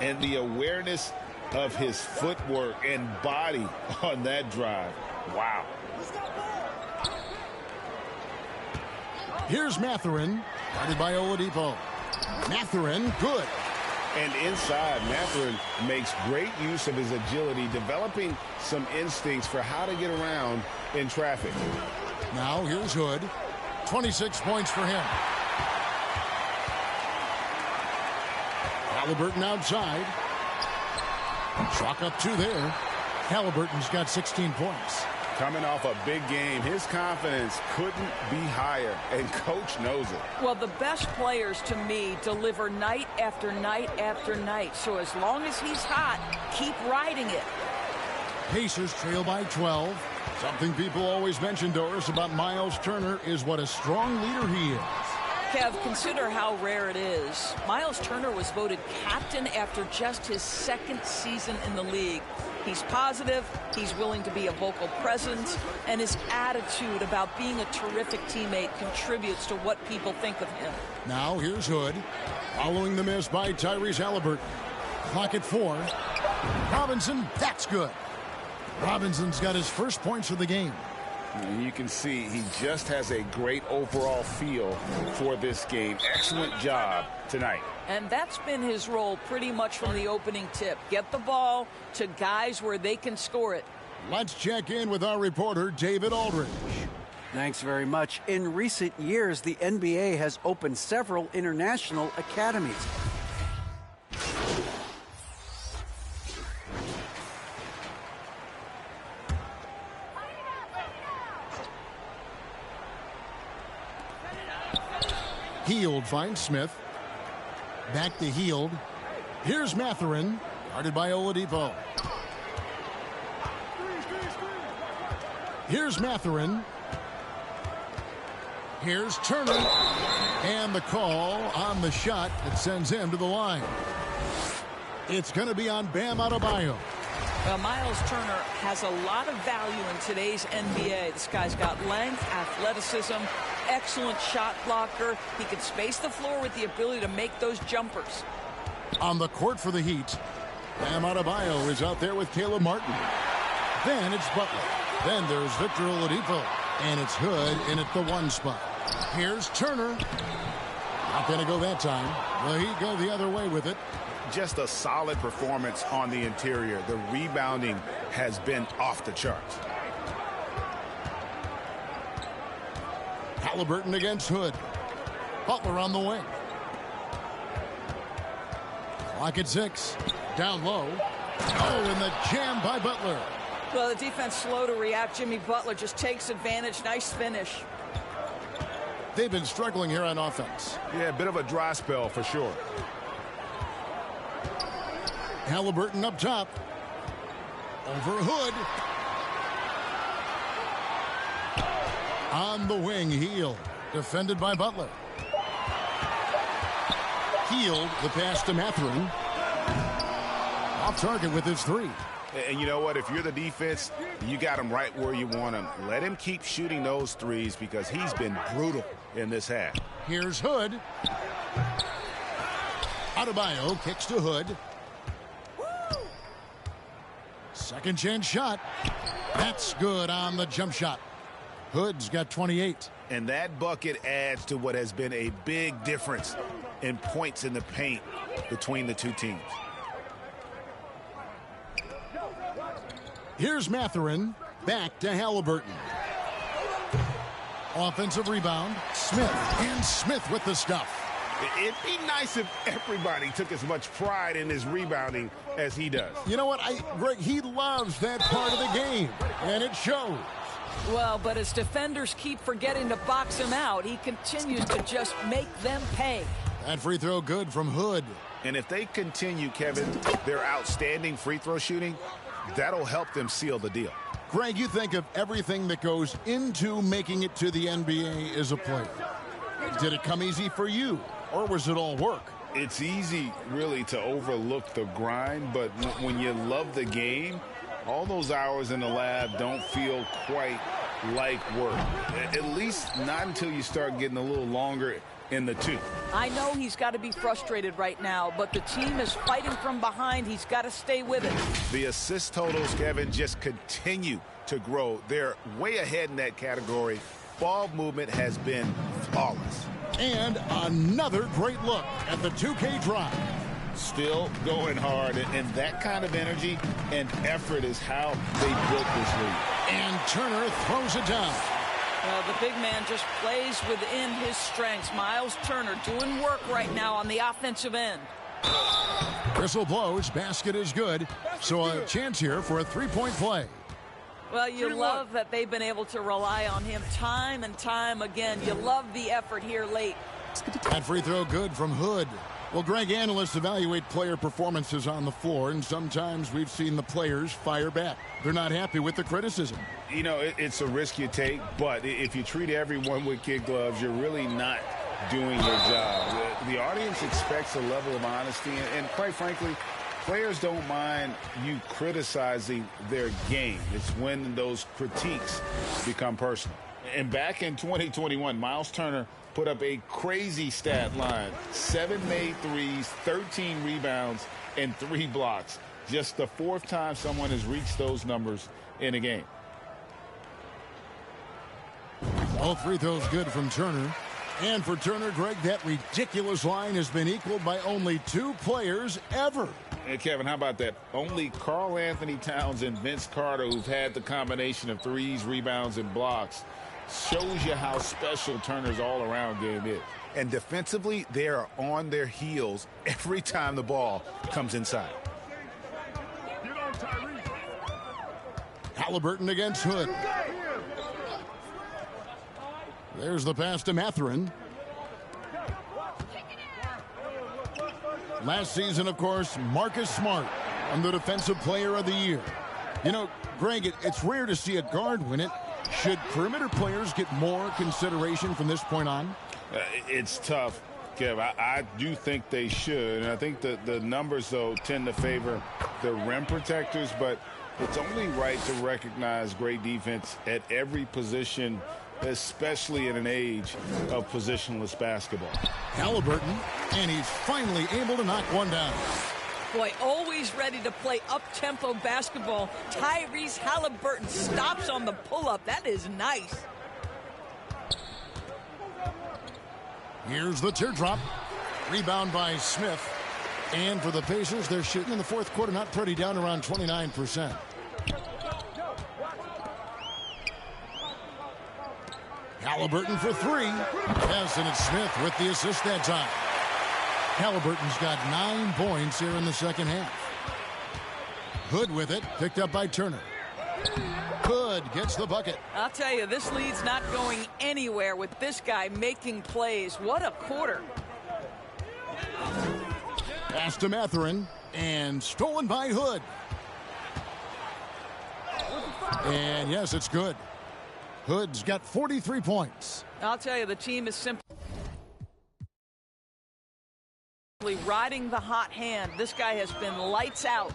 And the awareness of his footwork and body on that drive. Wow. Here's Mathurin, guarded by Oladipo. Mathurin, good. And inside, Mathurin makes great use of his agility, developing some instincts for how to get around in traffic. Now here's Hood. 26 points for him. Halliburton outside. Chalk up 2 there. Halliburton's got 16 points. Coming off a big game, his confidence couldn't be higher, and coach knows it. Well, the best players, to me, deliver night after night after night. So as long as he's hot, keep riding it. Pacers trail by 12. Something people always mention, Doris, about Miles Turner is what a strong leader he is. Kev, consider how rare it is. Miles Turner was voted captain after just his second season in the league. He's positive, he's willing to be a vocal presence, and his attitude about being a terrific teammate contributes to what people think of him. Now here's Hood, following the miss by Tyrese Halliburton. Clock at 4. Robinson, that's good. Robinson's got his first points of the game. And you can see he just has a great overall feel for this game. Excellent job tonight. And that's been his role pretty much from the opening tip. Get the ball to guys where they can score it. Let's check in with our reporter, David Aldridge. Thanks very much. In recent years, the NBA has opened several international academies. Hield finds Smith. Back to Hield. Here's Mathurin, guarded by Oladipo. Here's Mathurin. Here's Turner. And the call on the shot that sends him to the line. It's going to be on Bam Adebayo. Well, Miles Turner has a lot of value in today's NBA. This guy's got length, athleticism, excellent shot blocker. He can space the floor with the ability to make those jumpers. On the court for the Heat, Bam Adebayo is out there with Caleb Martin. Then it's Butler. Then there's Victor Oladipo. And it's Hood in at the 1 spot. Here's Turner. Not going to go that time. The Heat go the other way with it. Just a solid performance on the interior. The rebounding has been off the charts. Halliburton against Hood. Butler on the wing. Clock at 6. Down low. Oh, and the jam by Butler. Well, the defense slow to react. Jimmy Butler just takes advantage. Nice finish. They've been struggling here on offense. Yeah, a bit of a dry spell for sure. Halliburton up top. Over Hood. On the wing, Hield. Defended by Butler. Hield, the pass to Mathurin. Off target with his 3. And you know what? If you're the defense, you got him right where you want him. Let him keep shooting those threes because he's been brutal in this half. Here's Hood. Adebayo kicks to Hood. Second chance shot. That's good on the jump shot. Hood's got 28. And that bucket adds to what has been a big difference in points in the paint between the two teams. Here's Mathurin. Back to Halliburton. Offensive rebound. Smith. And Smith with the stuff. It'd be nice if everybody took as much pride in his rebounding as he does. You know what, Greg, he loves that part of the game, and it shows. Well, but as defenders keep forgetting to box him out, he continues to just make them pay. That free throw good from Hood. And if they continue, Kevin, their outstanding free throw shooting, that'll help them seal the deal. Greg, you think of everything that goes into making it to the NBA as a player. Did it come easy for you, or was it all work? It's easy, really, to overlook the grind, but when you love the game, all those hours in the lab don't feel quite like work. At least not until you start getting a little longer in the tooth. I know he's got to be frustrated right now, but the team is fighting from behind. He's got to stay with it. The assist totals, Kevin, just continue to grow. They're way ahead in that category. Ball movement has been flawless. And another great look at the 2K drive. Still going hard, and that kind of energy and effort is how they built this league. And Turner throws it down. Well, the big man just plays within his strengths. Miles Turner doing work right now on the offensive end. Whistle blows, basket is good, so a chance here for a three-point play. Well, you love that they've been able to rely on him time and time again. You love the effort here late. That free throw good from Hood. Well, Greg, analysts evaluate player performances on the floor, and sometimes we've seen the players fire back. They're not happy with the criticism. You know, it's a risk you take, but if you treat everyone with kid gloves, you're really not doing your job. The audience expects a level of honesty, and quite frankly, players don't mind you criticizing their game. It's when those critiques become personal. And back in 2021, Miles Turner put up a crazy stat line. 7 made threes, 13 rebounds, and 3 blocks. Just the 4th time someone has reached those numbers in a game. All free throws good from Turner. And for Turner, Greg, that ridiculous line has been equaled by only 2 players ever. Hey, Kevin, how about that? Only Karl Anthony Towns and Vince Carter, who've had the combination of threes, rebounds, and blocks, shows you how special Turner's all-around game is. And defensively, they are on their heels every time the ball comes inside. Halliburton against Hood. There's the pass to Mathurin. Last season, of course, Marcus Smart won the Defensive Player of the Year. You know, Greg, it's rare to see a guard win it. Should perimeter players get more consideration from this point on? It's tough, Kev. I do think they should. And I think the numbers, though, tend to favor the rim protectors. But it's only right to recognize great defense at every position, especially in an age of positionless basketball. Halliburton, and he's finally able to knock one down. Boy, always ready to play up-tempo basketball. Tyrese Halliburton stops on the pull-up. That is nice. Here's the teardrop. Rebound by Smith. And for the Pacers, they're shooting in the 4th quarter, not pretty, down around 29%. Halliburton for 3. Yes, and it's Smith with the assist that time. Halliburton's got 9 points here in the second half. Hood with it, picked up by Turner. Hood gets the bucket. I'll tell you, this lead's not going anywhere with this guy making plays. What a quarter. Pass to Mathurin, and stolen by Hood. And yes, it's good. Hood's got 43 points. I'll tell you, the team is simply riding the hot hand. This guy has been lights out.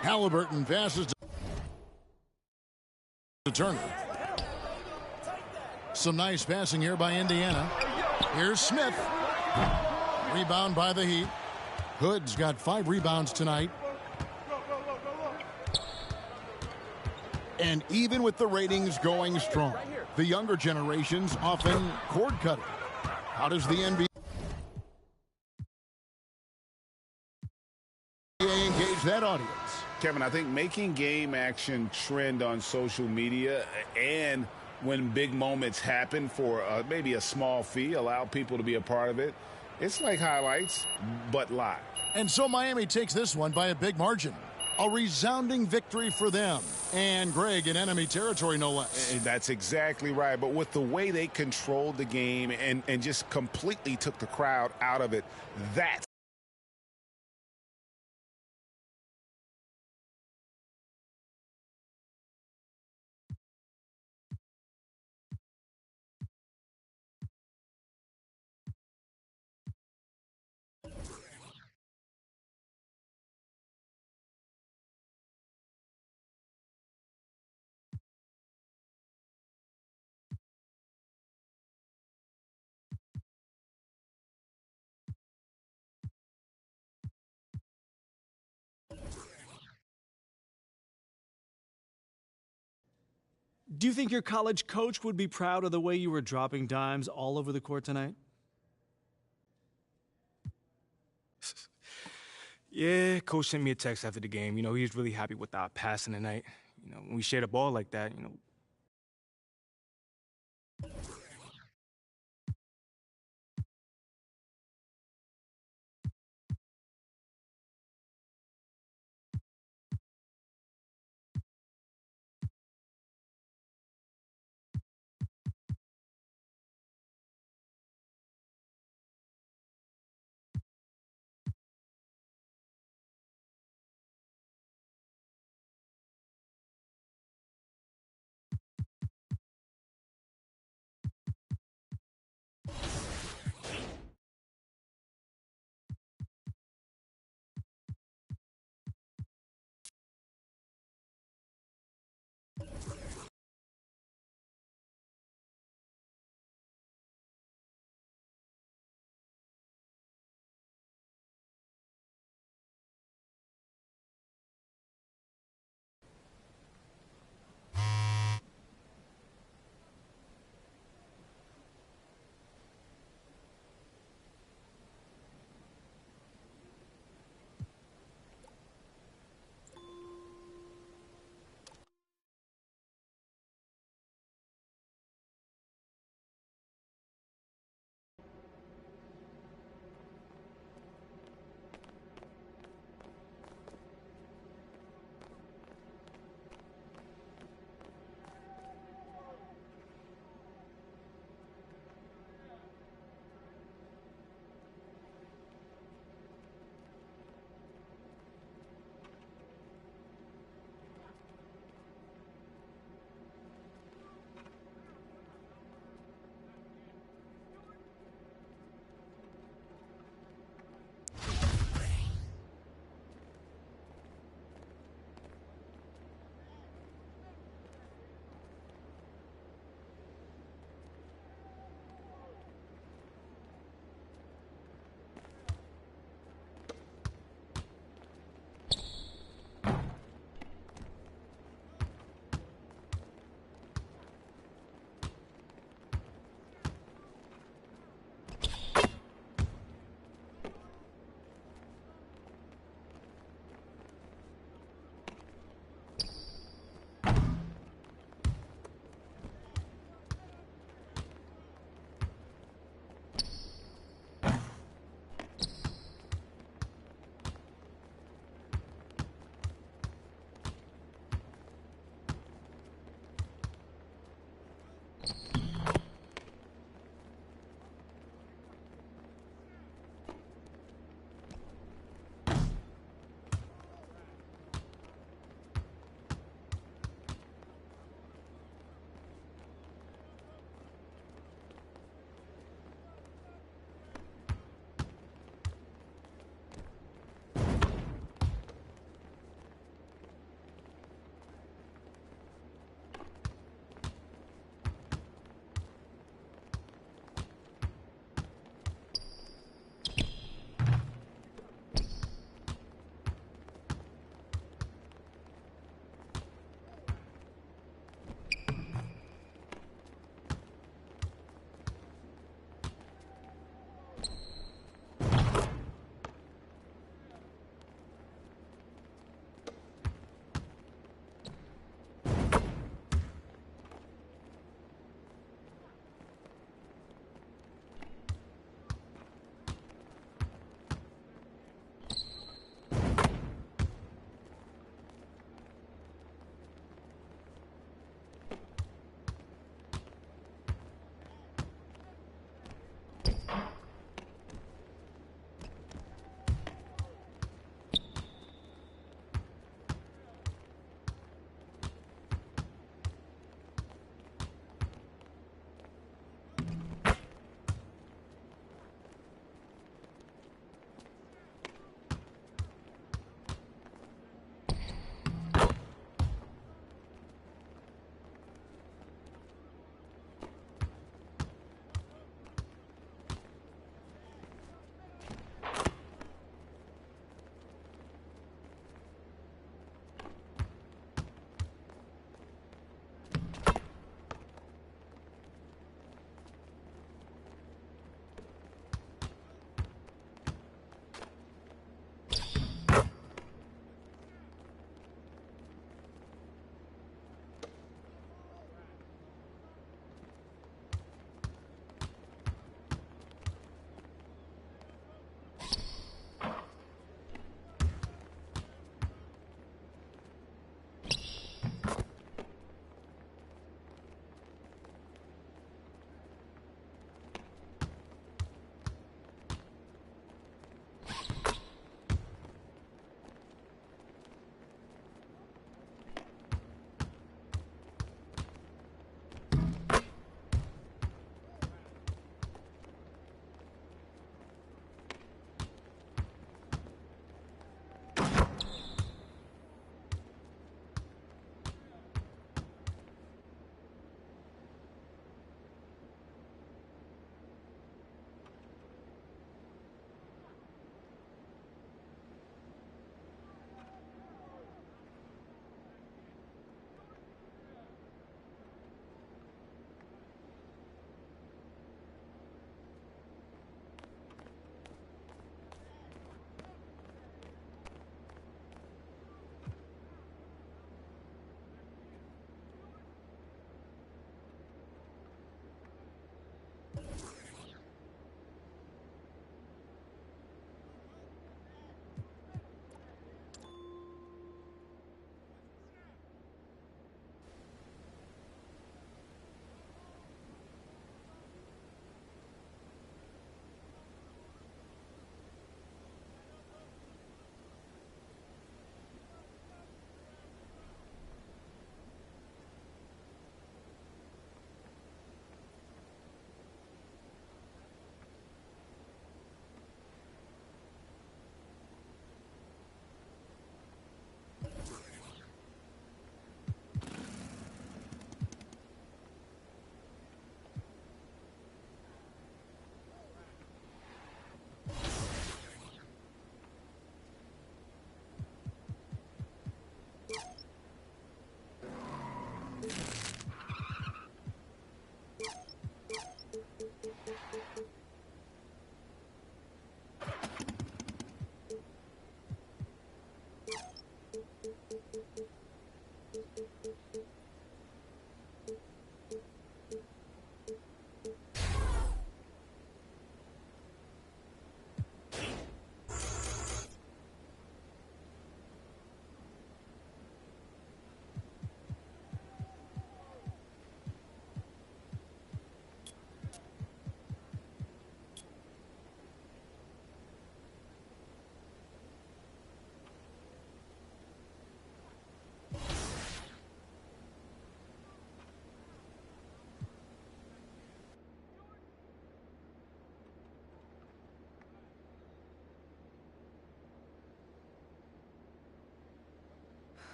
Halliburton passes to Turner. Some nice passing here by Indiana. Here's Smith. Rebound by the Heat. Hood's got 5 rebounds tonight. And even with the ratings going strong, the younger generations often cord cutting. How does the NBA engage that audience? Kevin, I think making game action trend on social media, and when big moments happen for maybe a small fee, allow people to be a part of it. It's like highlights, but live. And so Miami takes this one by a big margin. A resounding victory for them. And Greg, in enemy territory, no less. And that's exactly right. But with the way they controlled the game and just completely took the crowd out of it, that's Do you think your college coach would be proud of the way you were dropping dimes all over the court tonight? Yeah, coach sent me a text after the game. He was really happy with our passing tonight. When we shared a ball like that,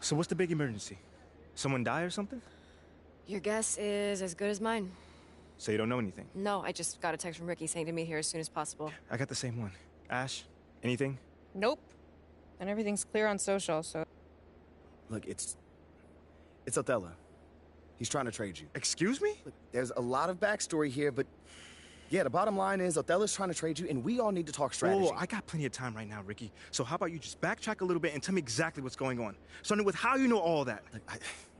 So what's the big emergency? Someone die or something? Your guess is as good as mine. So you don't know anything? No, I just got a text from Ricky saying to meet here as soon as possible. I got the same one. Ash, anything? Nope. And everything's clear on social, so... Look, it's Othello. He's trying to trade you. Excuse me? Look, there's a lot of backstory here, but yeah, the bottom line is Othello's trying to trade you, and we all need to talk strategy. Whoa, I got plenty of time right now, Ricky. So how about you just backtrack a little bit and tell me exactly what's going on? Starting with how you know all that. Look,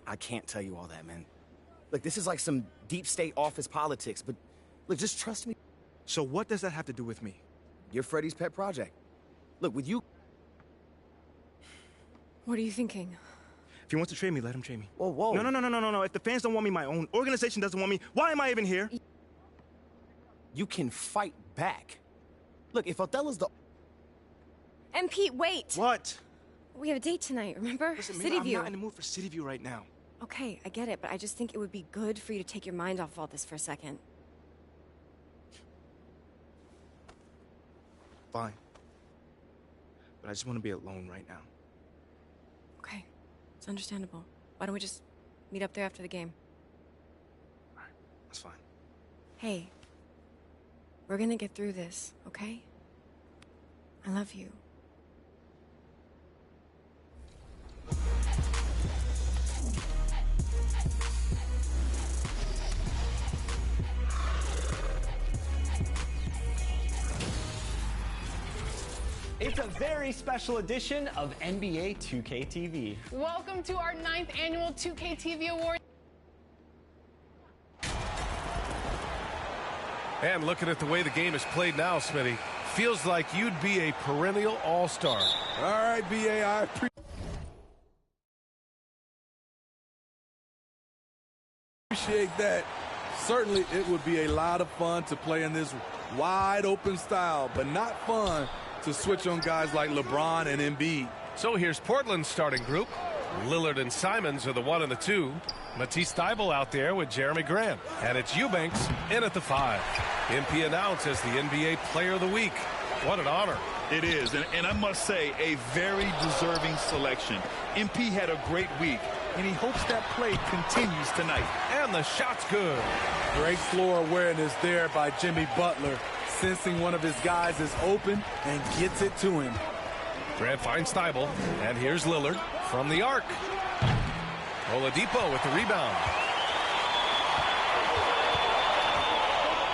I can't tell you all that, man. Look, this is like some deep state office politics, but look, just trust me. So what does that have to do with me? You're Freddie's pet project. Look, with you... What are you thinking? If he wants to trade me, let him trade me. Whoa, whoa. No. If the fans don't want me, my own organization doesn't want me, why am I even here? You can fight back. Look, if Othello's the... And Pete, wait! What? We have a date tonight, remember? Listen, City man, View. I'm not in the mood for City View right now. Okay, I get it, but I just think it would be good for you to take your mind off all this for a second. Fine. But I just want to be alone right now. Okay, it's understandable. Why don't we just meet up there after the game? All right, that's fine. Hey, we're gonna get through this, okay? I love you. It's a very special edition of NBA 2K TV. Welcome to our 9th annual 2K TV Award. And looking at the way the game is played now, Smitty, feels like you'd be a perennial all-star. All right, BA, I appreciate that. Certainly, it would be a lot of fun to play in this wide-open style, but not fun to switch on guys like LeBron and Embiid. So here's Portland's starting group. Lillard and Simons are the 1 and the 2. Matisse Thybulle out there with Jeremy Grant. And it's Eubanks in at the 5. MP announced as the NBA Player of the Week. What an honor. It is, and I must say, a very deserving selection. MP had a great week, and he hopes that play continues tonight. And the shot's good. Great floor awareness there by Jimmy Butler, sensing one of his guys is open and gets it to him. Grant finds Thybulle, and here's Lillard from the arc. Oladipo with the rebound.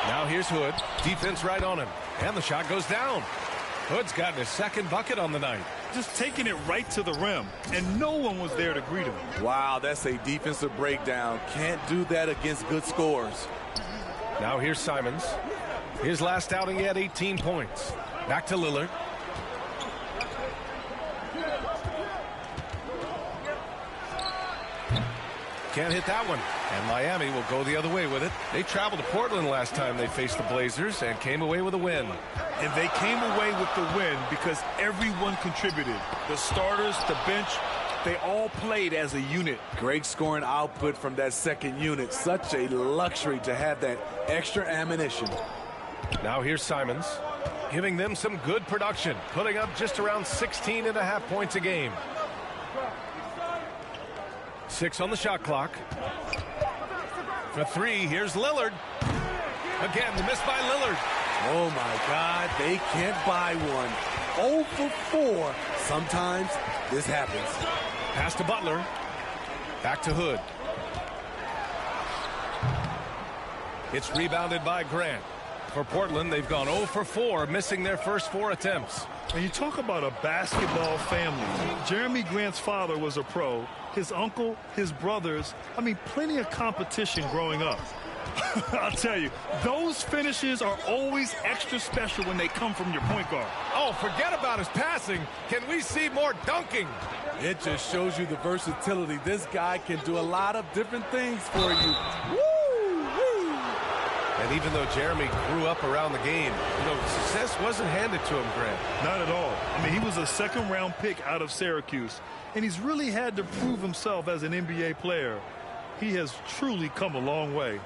Now here's Hood. Defense right on him. And the shot goes down. Hood's gotten his second bucket on the night. Just taking it right to the rim, and no one was there to greet him. Wow, that's a defensive breakdown. Can't do that against good scores. Now here's Simons. His last outing, he had 18 points. Back to Lillard. Can't hit that one. And Miami will go the other way with it. They traveled to Portland last time they faced the Blazers and came away with a win. And they came away with the win because everyone contributed. The starters, the bench, they all played as a unit. Great scoring output from that second unit. Such a luxury to have that extra ammunition. Now here's Simons, giving them some good production, putting up just around 16.5 points a game. 6 on the shot clock. For 3, here's Lillard. Again, the miss by Lillard. Oh, my God, they can't buy one. 0 for 4. Sometimes this happens. Pass to Butler. Back to Hood. It's rebounded by Grant. For Portland, they've gone 0 for 4, missing their first 4 attempts. And you talk about a basketball family. Jeremy Grant's father was a pro. His uncle, his brothers, I mean, plenty of competition growing up. I'll tell you, those finishes are always extra special when they come from your point guard. Oh, forget about his passing. Can we see more dunking? It just shows you the versatility. This guy can do a lot of different things for you. Woo! And even though Jeremy grew up around the game, success wasn't handed to him, Grant. Not at all. I mean, he was a second-round pick out of Syracuse, and he's really had to prove himself as an NBA player. He has truly come a long way.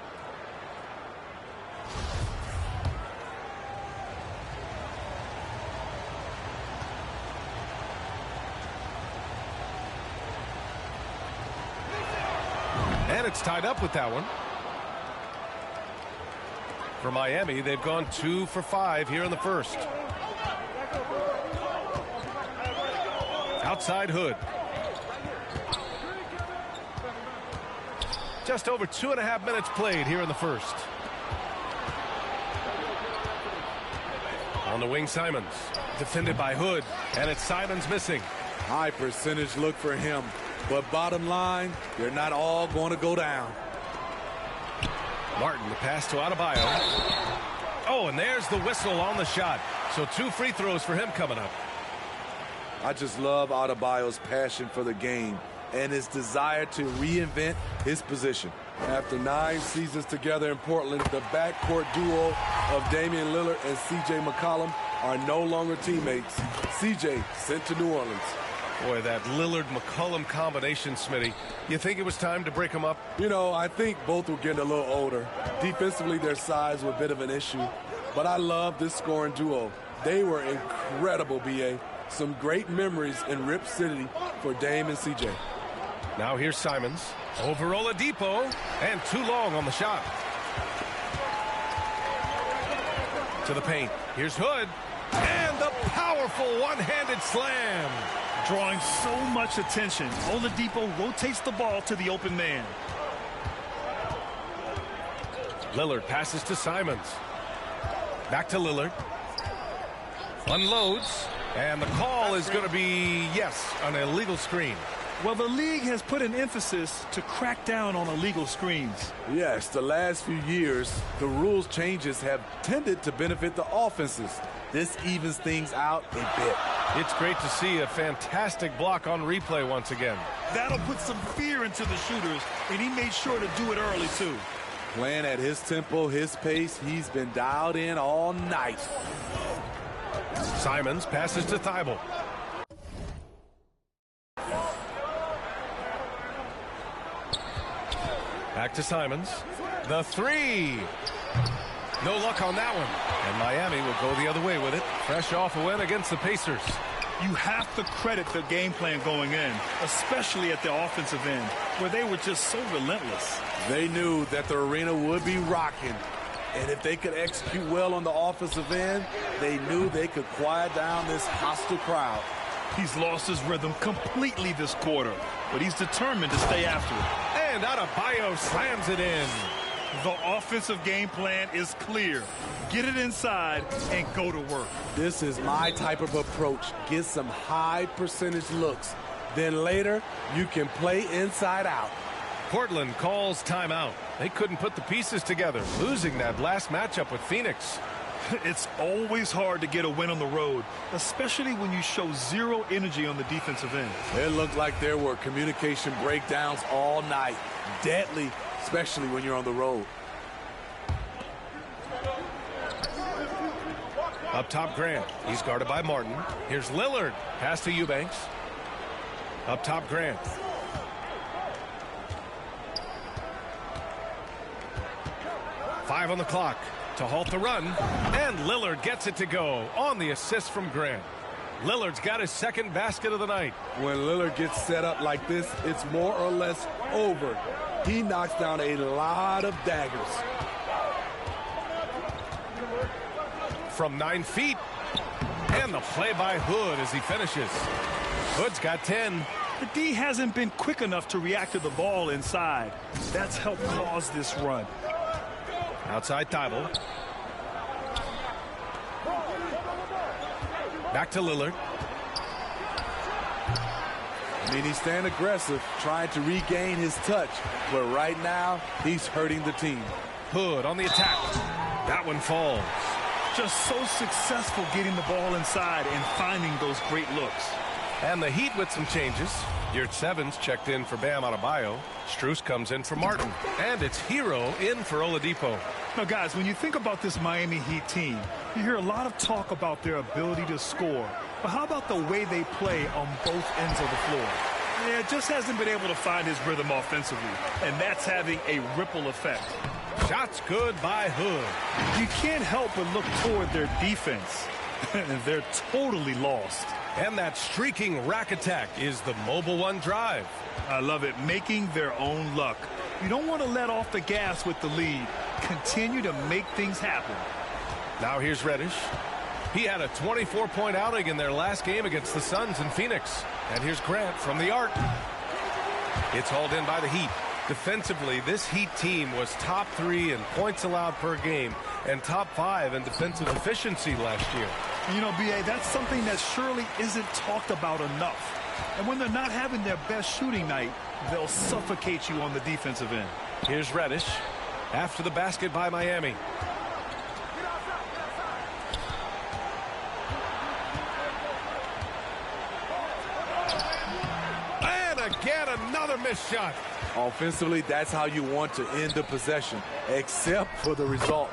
And it's tied up with that one. For Miami, they've gone 2 for 5 here in the first. Outside Hood. Just over 2.5 minutes played here in the first. On the wing, Simons. Defended by Hood. And it's Simons missing. High percentage look for him. But bottom line, they're not all going to go down. Martin, the pass to Adebayo. Oh, and there's the whistle on the shot. So 2 free throws for him coming up. I just love Adebayo's passion for the game and his desire to reinvent his position. After 9 seasons together in Portland, the backcourt duo of Damian Lillard and C.J. McCollum are no longer teammates. C.J. sent to New Orleans. Boy, that Lillard-McCollum combination, Smitty. You think it was time to break them up? You know, I think both were getting a little older. Defensively, their size was a bit of an issue. But I love this scoring duo. They were incredible, B.A. Some great memories in Rip City for Dame and C.J. Now here's Simons. Over Oladipo. And too long on the shot. To the paint. Here's Hood. And the powerful one-handed slam. Drawing so much attention, Oladipo rotates the ball to the open man. Lillard passes to Simons. Back to Lillard. Unloads. And the call is going to be, yes, an illegal screen. Well, the league has put an emphasis to crack down on illegal screens. Yes, the last few years, the rules changes have tended to benefit the offenses. This evens things out a bit. It's great to see a fantastic block on replay once again. That'll put some fear into the shooters, and he made sure to do it early, too. Playing at his tempo, his pace, he's been dialed in all night. Simons passes to Thibault. Back to Simons. The 3. No luck on that one. And Miami will go the other way with it. Fresh off a win against the Pacers. You have to credit the game plan going in, especially at the offensive end, where they were just so relentless. They knew that the arena would be rocking. And if they could execute well on the offensive end, they knew they could quiet down this hostile crowd. He's lost his rhythm completely this quarter, but he's determined to stay after it. And Adebayo slams it in. The offensive game plan is clear. Get it inside and go to work. This is my type of approach. Get some high percentage looks. Then later, you can play inside out. Portland calls timeout. They couldn't put the pieces together, losing that last matchup with Phoenix. It's always hard to get a win on the road, especially when you show zero energy on the defensive end. It looked like there were communication breakdowns all night. Deadly, especially when you're on the road. Up top, Grant. He's guarded by Martin. Here's Lillard. Pass to Eubanks. Up top, Grant. Five on the clock to halt the run. And Lillard gets it to go on the assist from Grant. Lillard's got his second basket of the night. When Lillard gets set up like this, it's more or less over. He knocks down a lot of daggers. From 9 feet. And the play by Hood as he finishes. Hood's got 10. The D hasn't been quick enough to react to the ball inside. That's helped cause this run. Outside Thibault. Back to Lillard. I mean, he's staying aggressive, trying to regain his touch. But right now, he's hurting the team. Hood on the attack. That one falls. Just so successful getting the ball inside and finding those great looks. And the Heat with some changes. Yurt Evans checked in for Bam Adebayo. Strus comes in for Martin. And it's Hero in for Oladipo. Now, guys, when you think about this Miami Heat team, you hear a lot of talk about their ability to score. But how about the way they play on both ends of the floor? Yeah, just hasn't been able to find his rhythm offensively. And that's having a ripple effect. Shots good by Hood. You can't help but look toward their defense. They're totally lost. And that streaking rack attack is the Mobile One drive. I love it. Making their own luck. You don't want to let off the gas with the lead. Continue to make things happen. Now here's Reddish. He had a 24-point outing in their last game against the Suns in Phoenix. And here's Grant from the arc. It's hauled in by the Heat. Defensively, this Heat team was top 3 in points allowed per game and top 5 in defensive efficiency last year. You know, B.A., that's something that surely isn't talked about enough. And when they're not having their best shooting night, they'll suffocate you on the defensive end. Here's Reddish after the basket by Miami. And again, another missed shot. Offensively, that's how you want to end the possession, except for the result.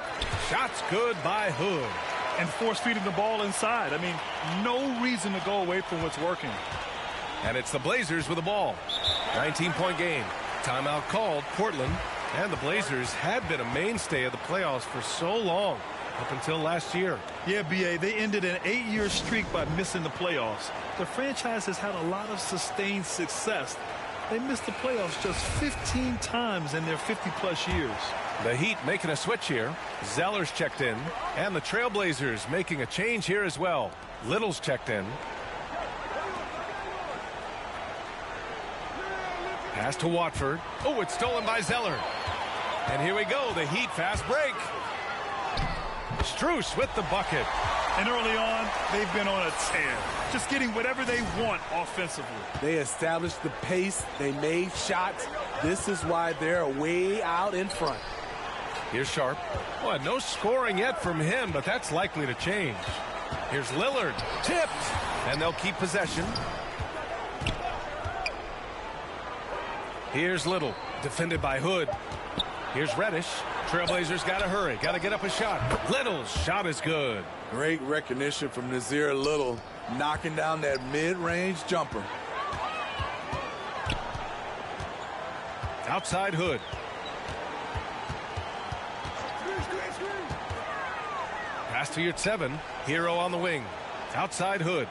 Shots good by Hood. And force feeding the ball inside. I mean, no reason to go away from what's working. And it's the Blazers with the ball. 19-point game. Timeout called. Portland. And the Blazers had been a mainstay of the playoffs for so long, up until last year. Yeah, B.A., they ended an 8-year streak by missing the playoffs. The franchise has had a lot of sustained success. They missed the playoffs just 15 times in their 50-plus years. The Heat making a switch here. Zeller's checked in. And the Trailblazers making a change here as well. Little's checked in. Pass to Watford. Oh, it's stolen by Zeller. And here we go. The Heat fast break. Strus with the bucket. And early on, they've been on a tear. Just getting whatever they want offensively. They established the pace. They made shots. This is why they're way out in front. Here's Sharp. Well, no scoring yet from him, but that's likely to change. Here's Lillard. Tipped. And they'll keep possession. Here's Little. Defended by Hood. Here's Reddish. Trailblazers got to hurry. Got to get up a shot. Little's shot is good. Great recognition from Nazir Little, knocking down that mid-range jumper. Outside Hood. Pass to Yurtseven. Hero on the wing. Outside Hood.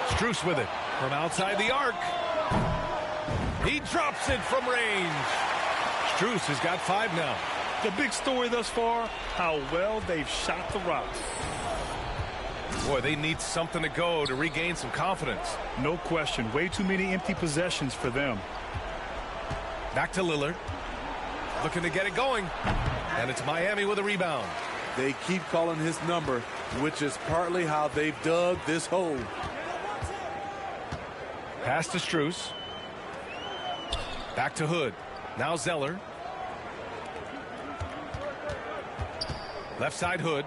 Strus with it from outside the arc. He drops it from range. Strus has got 5 now. The big story thus far, how well they've shot the rock. Boy, they need something to go to regain some confidence. No question. Way too many empty possessions for them. Back to Lillard. Looking to get it going. And it's Miami with a rebound. They keep calling his number, which is partly how they've dug this hole. Pass to Strus. Back to Hood. Now Zeller. Left side Hood.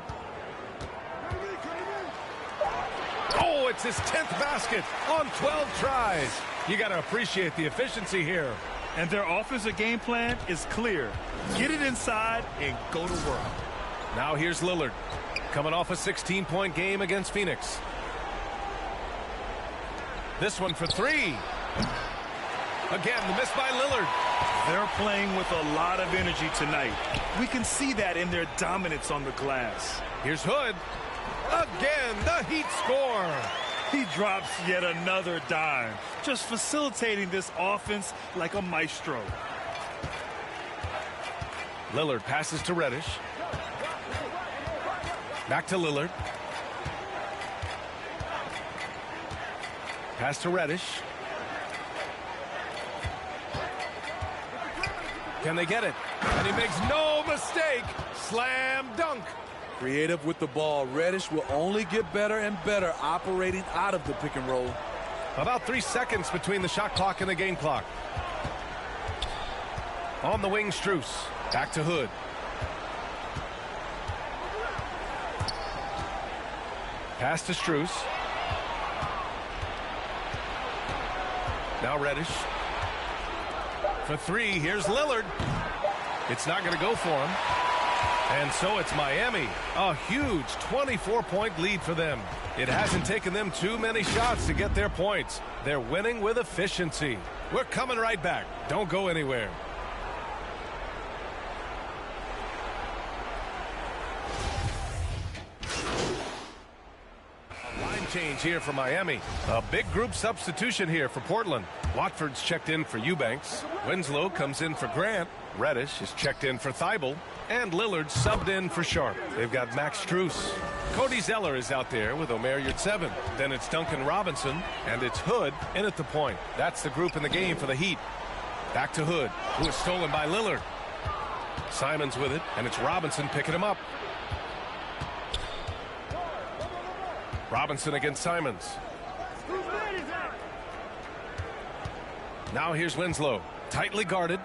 Oh, it's his 10th basket on 12 tries. You got to appreciate the efficiency here. And their offensive game plan is clear. Get it inside and go to work. Now here's Lillard. Coming off a 16-point game against Phoenix. This one for 3. Again, the miss by Lillard. They're playing with a lot of energy tonight. We can see that in their dominance on the glass. Here's Hood. Again, the Heat score. He drops yet another dime, just facilitating this offense like a maestro. Lillard passes to Reddish. Back to Lillard. Pass to Reddish. Can they get it? And he makes no mistake. Slam dunk. Creative with the ball. Reddish will only get better and better operating out of the pick and roll. About 3 seconds between the shot clock and the game clock. On the wing, Strus. Back to Hood. Pass to Strus. Now Reddish. For 3, here's Lillard. It's not going to go for him. And so it's Miami. A huge 24-point lead for them. It hasn't taken them too many shots to get their points. They're winning with efficiency. We're coming right back. Don't go anywhere. Change here for Miami. A big group substitution here for Portland. Watford's checked in for Eubanks. Winslow comes in for Grant. Reddish is checked in for Thibault. And Lillard subbed in for Sharp. They've got Max Strus. Cody Zeller is out there with Omer Yurtseven. Then it's Duncan Robinson, and it's Hood in at the point. That's the group in the game for the Heat. Back to Hood, who is stolen by Lillard. Simons with it, and it's Robinson picking him up. Robinson against Simons. Now here's Winslow, tightly guarded.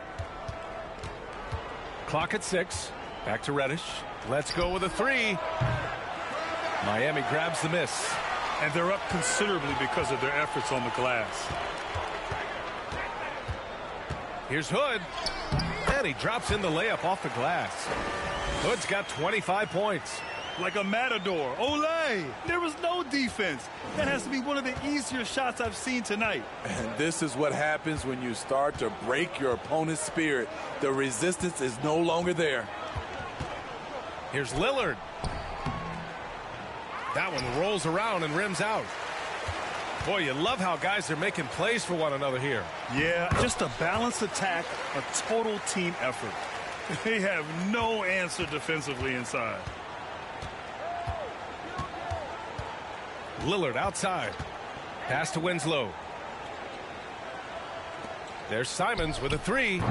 Clock at 6. Back to Reddish. Let's go with a 3. Miami grabs the miss. And they're up considerably because of their efforts on the glass. Here's Hood. And he drops in the layup off the glass. Hood's got 25 points. Like a matador. Olay! There was no defense. That has to be one of the easier shots I've seen tonight. And this is what happens when you start to break your opponent's spirit. The resistance is no longer there. Here's Lillard. That one rolls around and rims out. Boy, you love how guys are making plays for one another here. Yeah, just a balanced attack, a total team effort. They have no answer defensively inside. Lillard outside. Pass to Winslow. There's Simons with a 3.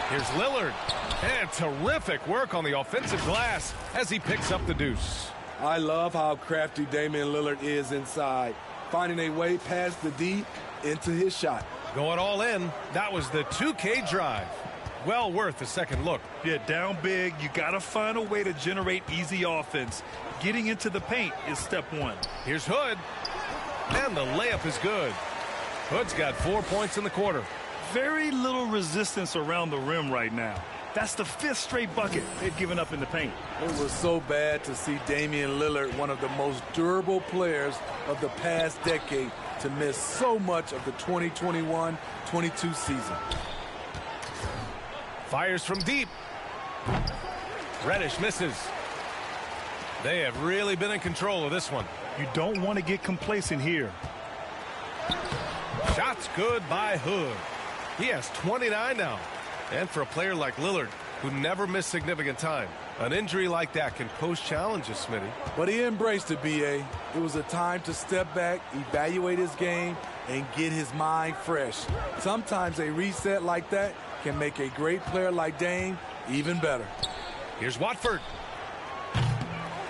Here's Lillard. And terrific work on the offensive glass as he picks up the deuce. I love how crafty Damian Lillard is inside, finding a way past the D into his shot. Going all in. That was the 2K drive. Well worth a second look. Yeah, down big. You got to find a way to generate easy offense. Getting into the paint is step 1. Here's Hood. And the layup is good. Hood's got 4 points in the quarter. Very little resistance around the rim right now. That's the 5th straight bucket they've given up in the paint. It was so bad to see Damian Lillard, one of the most durable players of the past decade, to miss so much of the 2021-22 season. Fires from deep. Reddish misses. They have really been in control of this one. You don't want to get complacent here. Shots good by Hood. He has 29 now. And for a player like Lillard, who never missed significant time, an injury like that can pose challenges, Smitty. But he embraced it, B.A. It was a time to step back, evaluate his game, and get his mind fresh. Sometimes a reset like that can make a great player like Dame even better. Here's Watford.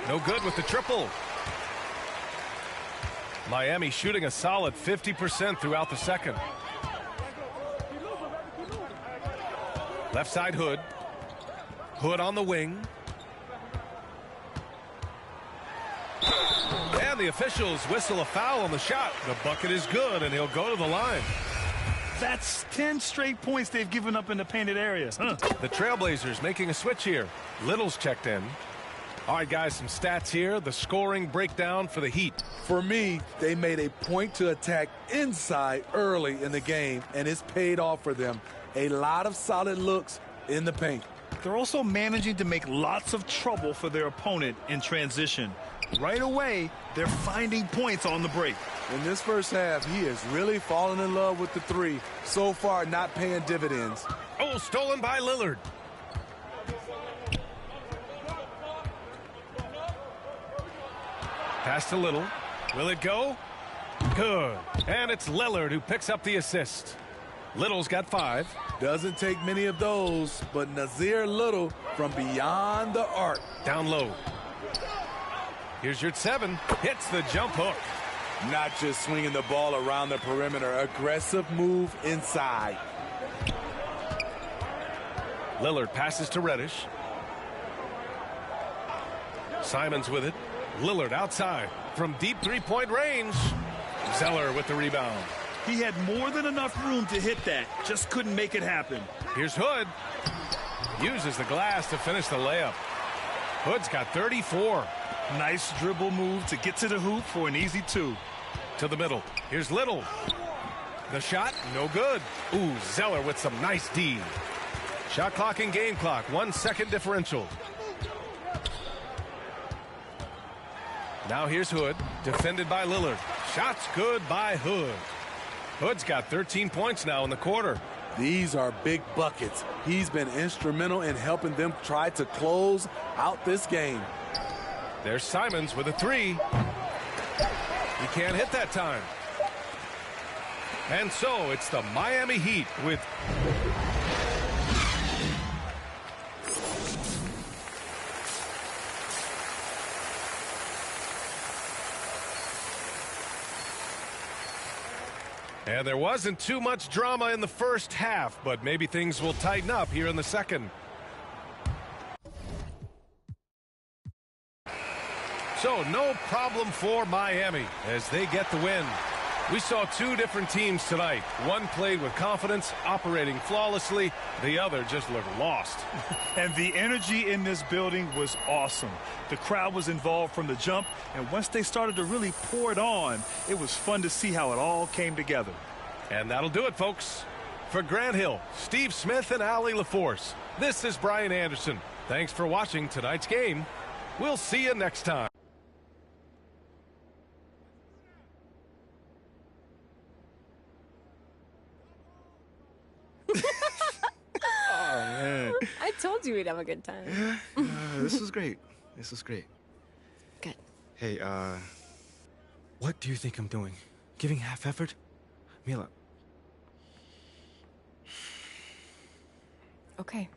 No good with the triple. Miami shooting a solid 50% throughout the second. Left side Hood. Hood on the wing. And the officials whistle a foul on the shot. The bucket is good, and he'll go to the line. That's 10 straight points they've given up in the painted areas. The Trailblazers making a switch here. Little's checked in. All right, guys, some stats here. The scoring breakdown for the Heat. For me, they made a point to attack inside early in the game, and it's paid off for them. A lot of solid looks in the paint. They're also managing to make lots of trouble for their opponent in transition. Right away, they're finding points on the break. In this first half, he is really falling in love with the 3. So far, not paying dividends. Oh, stolen by Lillard. Pass to Little. Will it go? Good. And it's Lillard who picks up the assist. Little's got 5. Doesn't take many of those, but Nazir Little from beyond the arc. Down low. Here's Yurtseven. Hits the jump hook. Not just swinging the ball around the perimeter. Aggressive move inside. Lillard passes to Reddish. Simons with it. Lillard outside from deep three-point range. Zeller with the rebound. He had more than enough room to hit that. Just couldn't make it happen. Here's Hood. Uses the glass to finish the layup. Hood's got 34. Nice dribble move to get to the hoop for an easy 2. To the middle. Here's Little. The shot, no good. Ooh, Zeller with some nice D. Shot clock and game clock. 1 second differential. Now here's Hood, defended by Lillard. Shots good by Hood. Hood's got 13 points now in the quarter. These are big buckets. He's been instrumental in helping them try to close out this game. There's Simons with a three. He can't hit that time. And so it's the Miami Heat with... And there wasn't too much drama in the first half, but maybe things will tighten up here in the second. So no problem for Miami as they get the win. We saw two different teams tonight. One played with confidence, operating flawlessly. The other just looked lost. And the energy in this building was awesome. The crowd was involved from the jump, and once they started to really pour it on, it was fun to see how it all came together. And that'll do it, folks. For Grant Hill, Steve Smith, and Allie LaForce, this is Brian Anderson. Thanks for watching tonight's game. We'll see you next time. Oh, man. I told you we'd have a good time. This was great. This was great. Good. Hey, what do you think I'm doing? Giving half effort? Mila. Okay.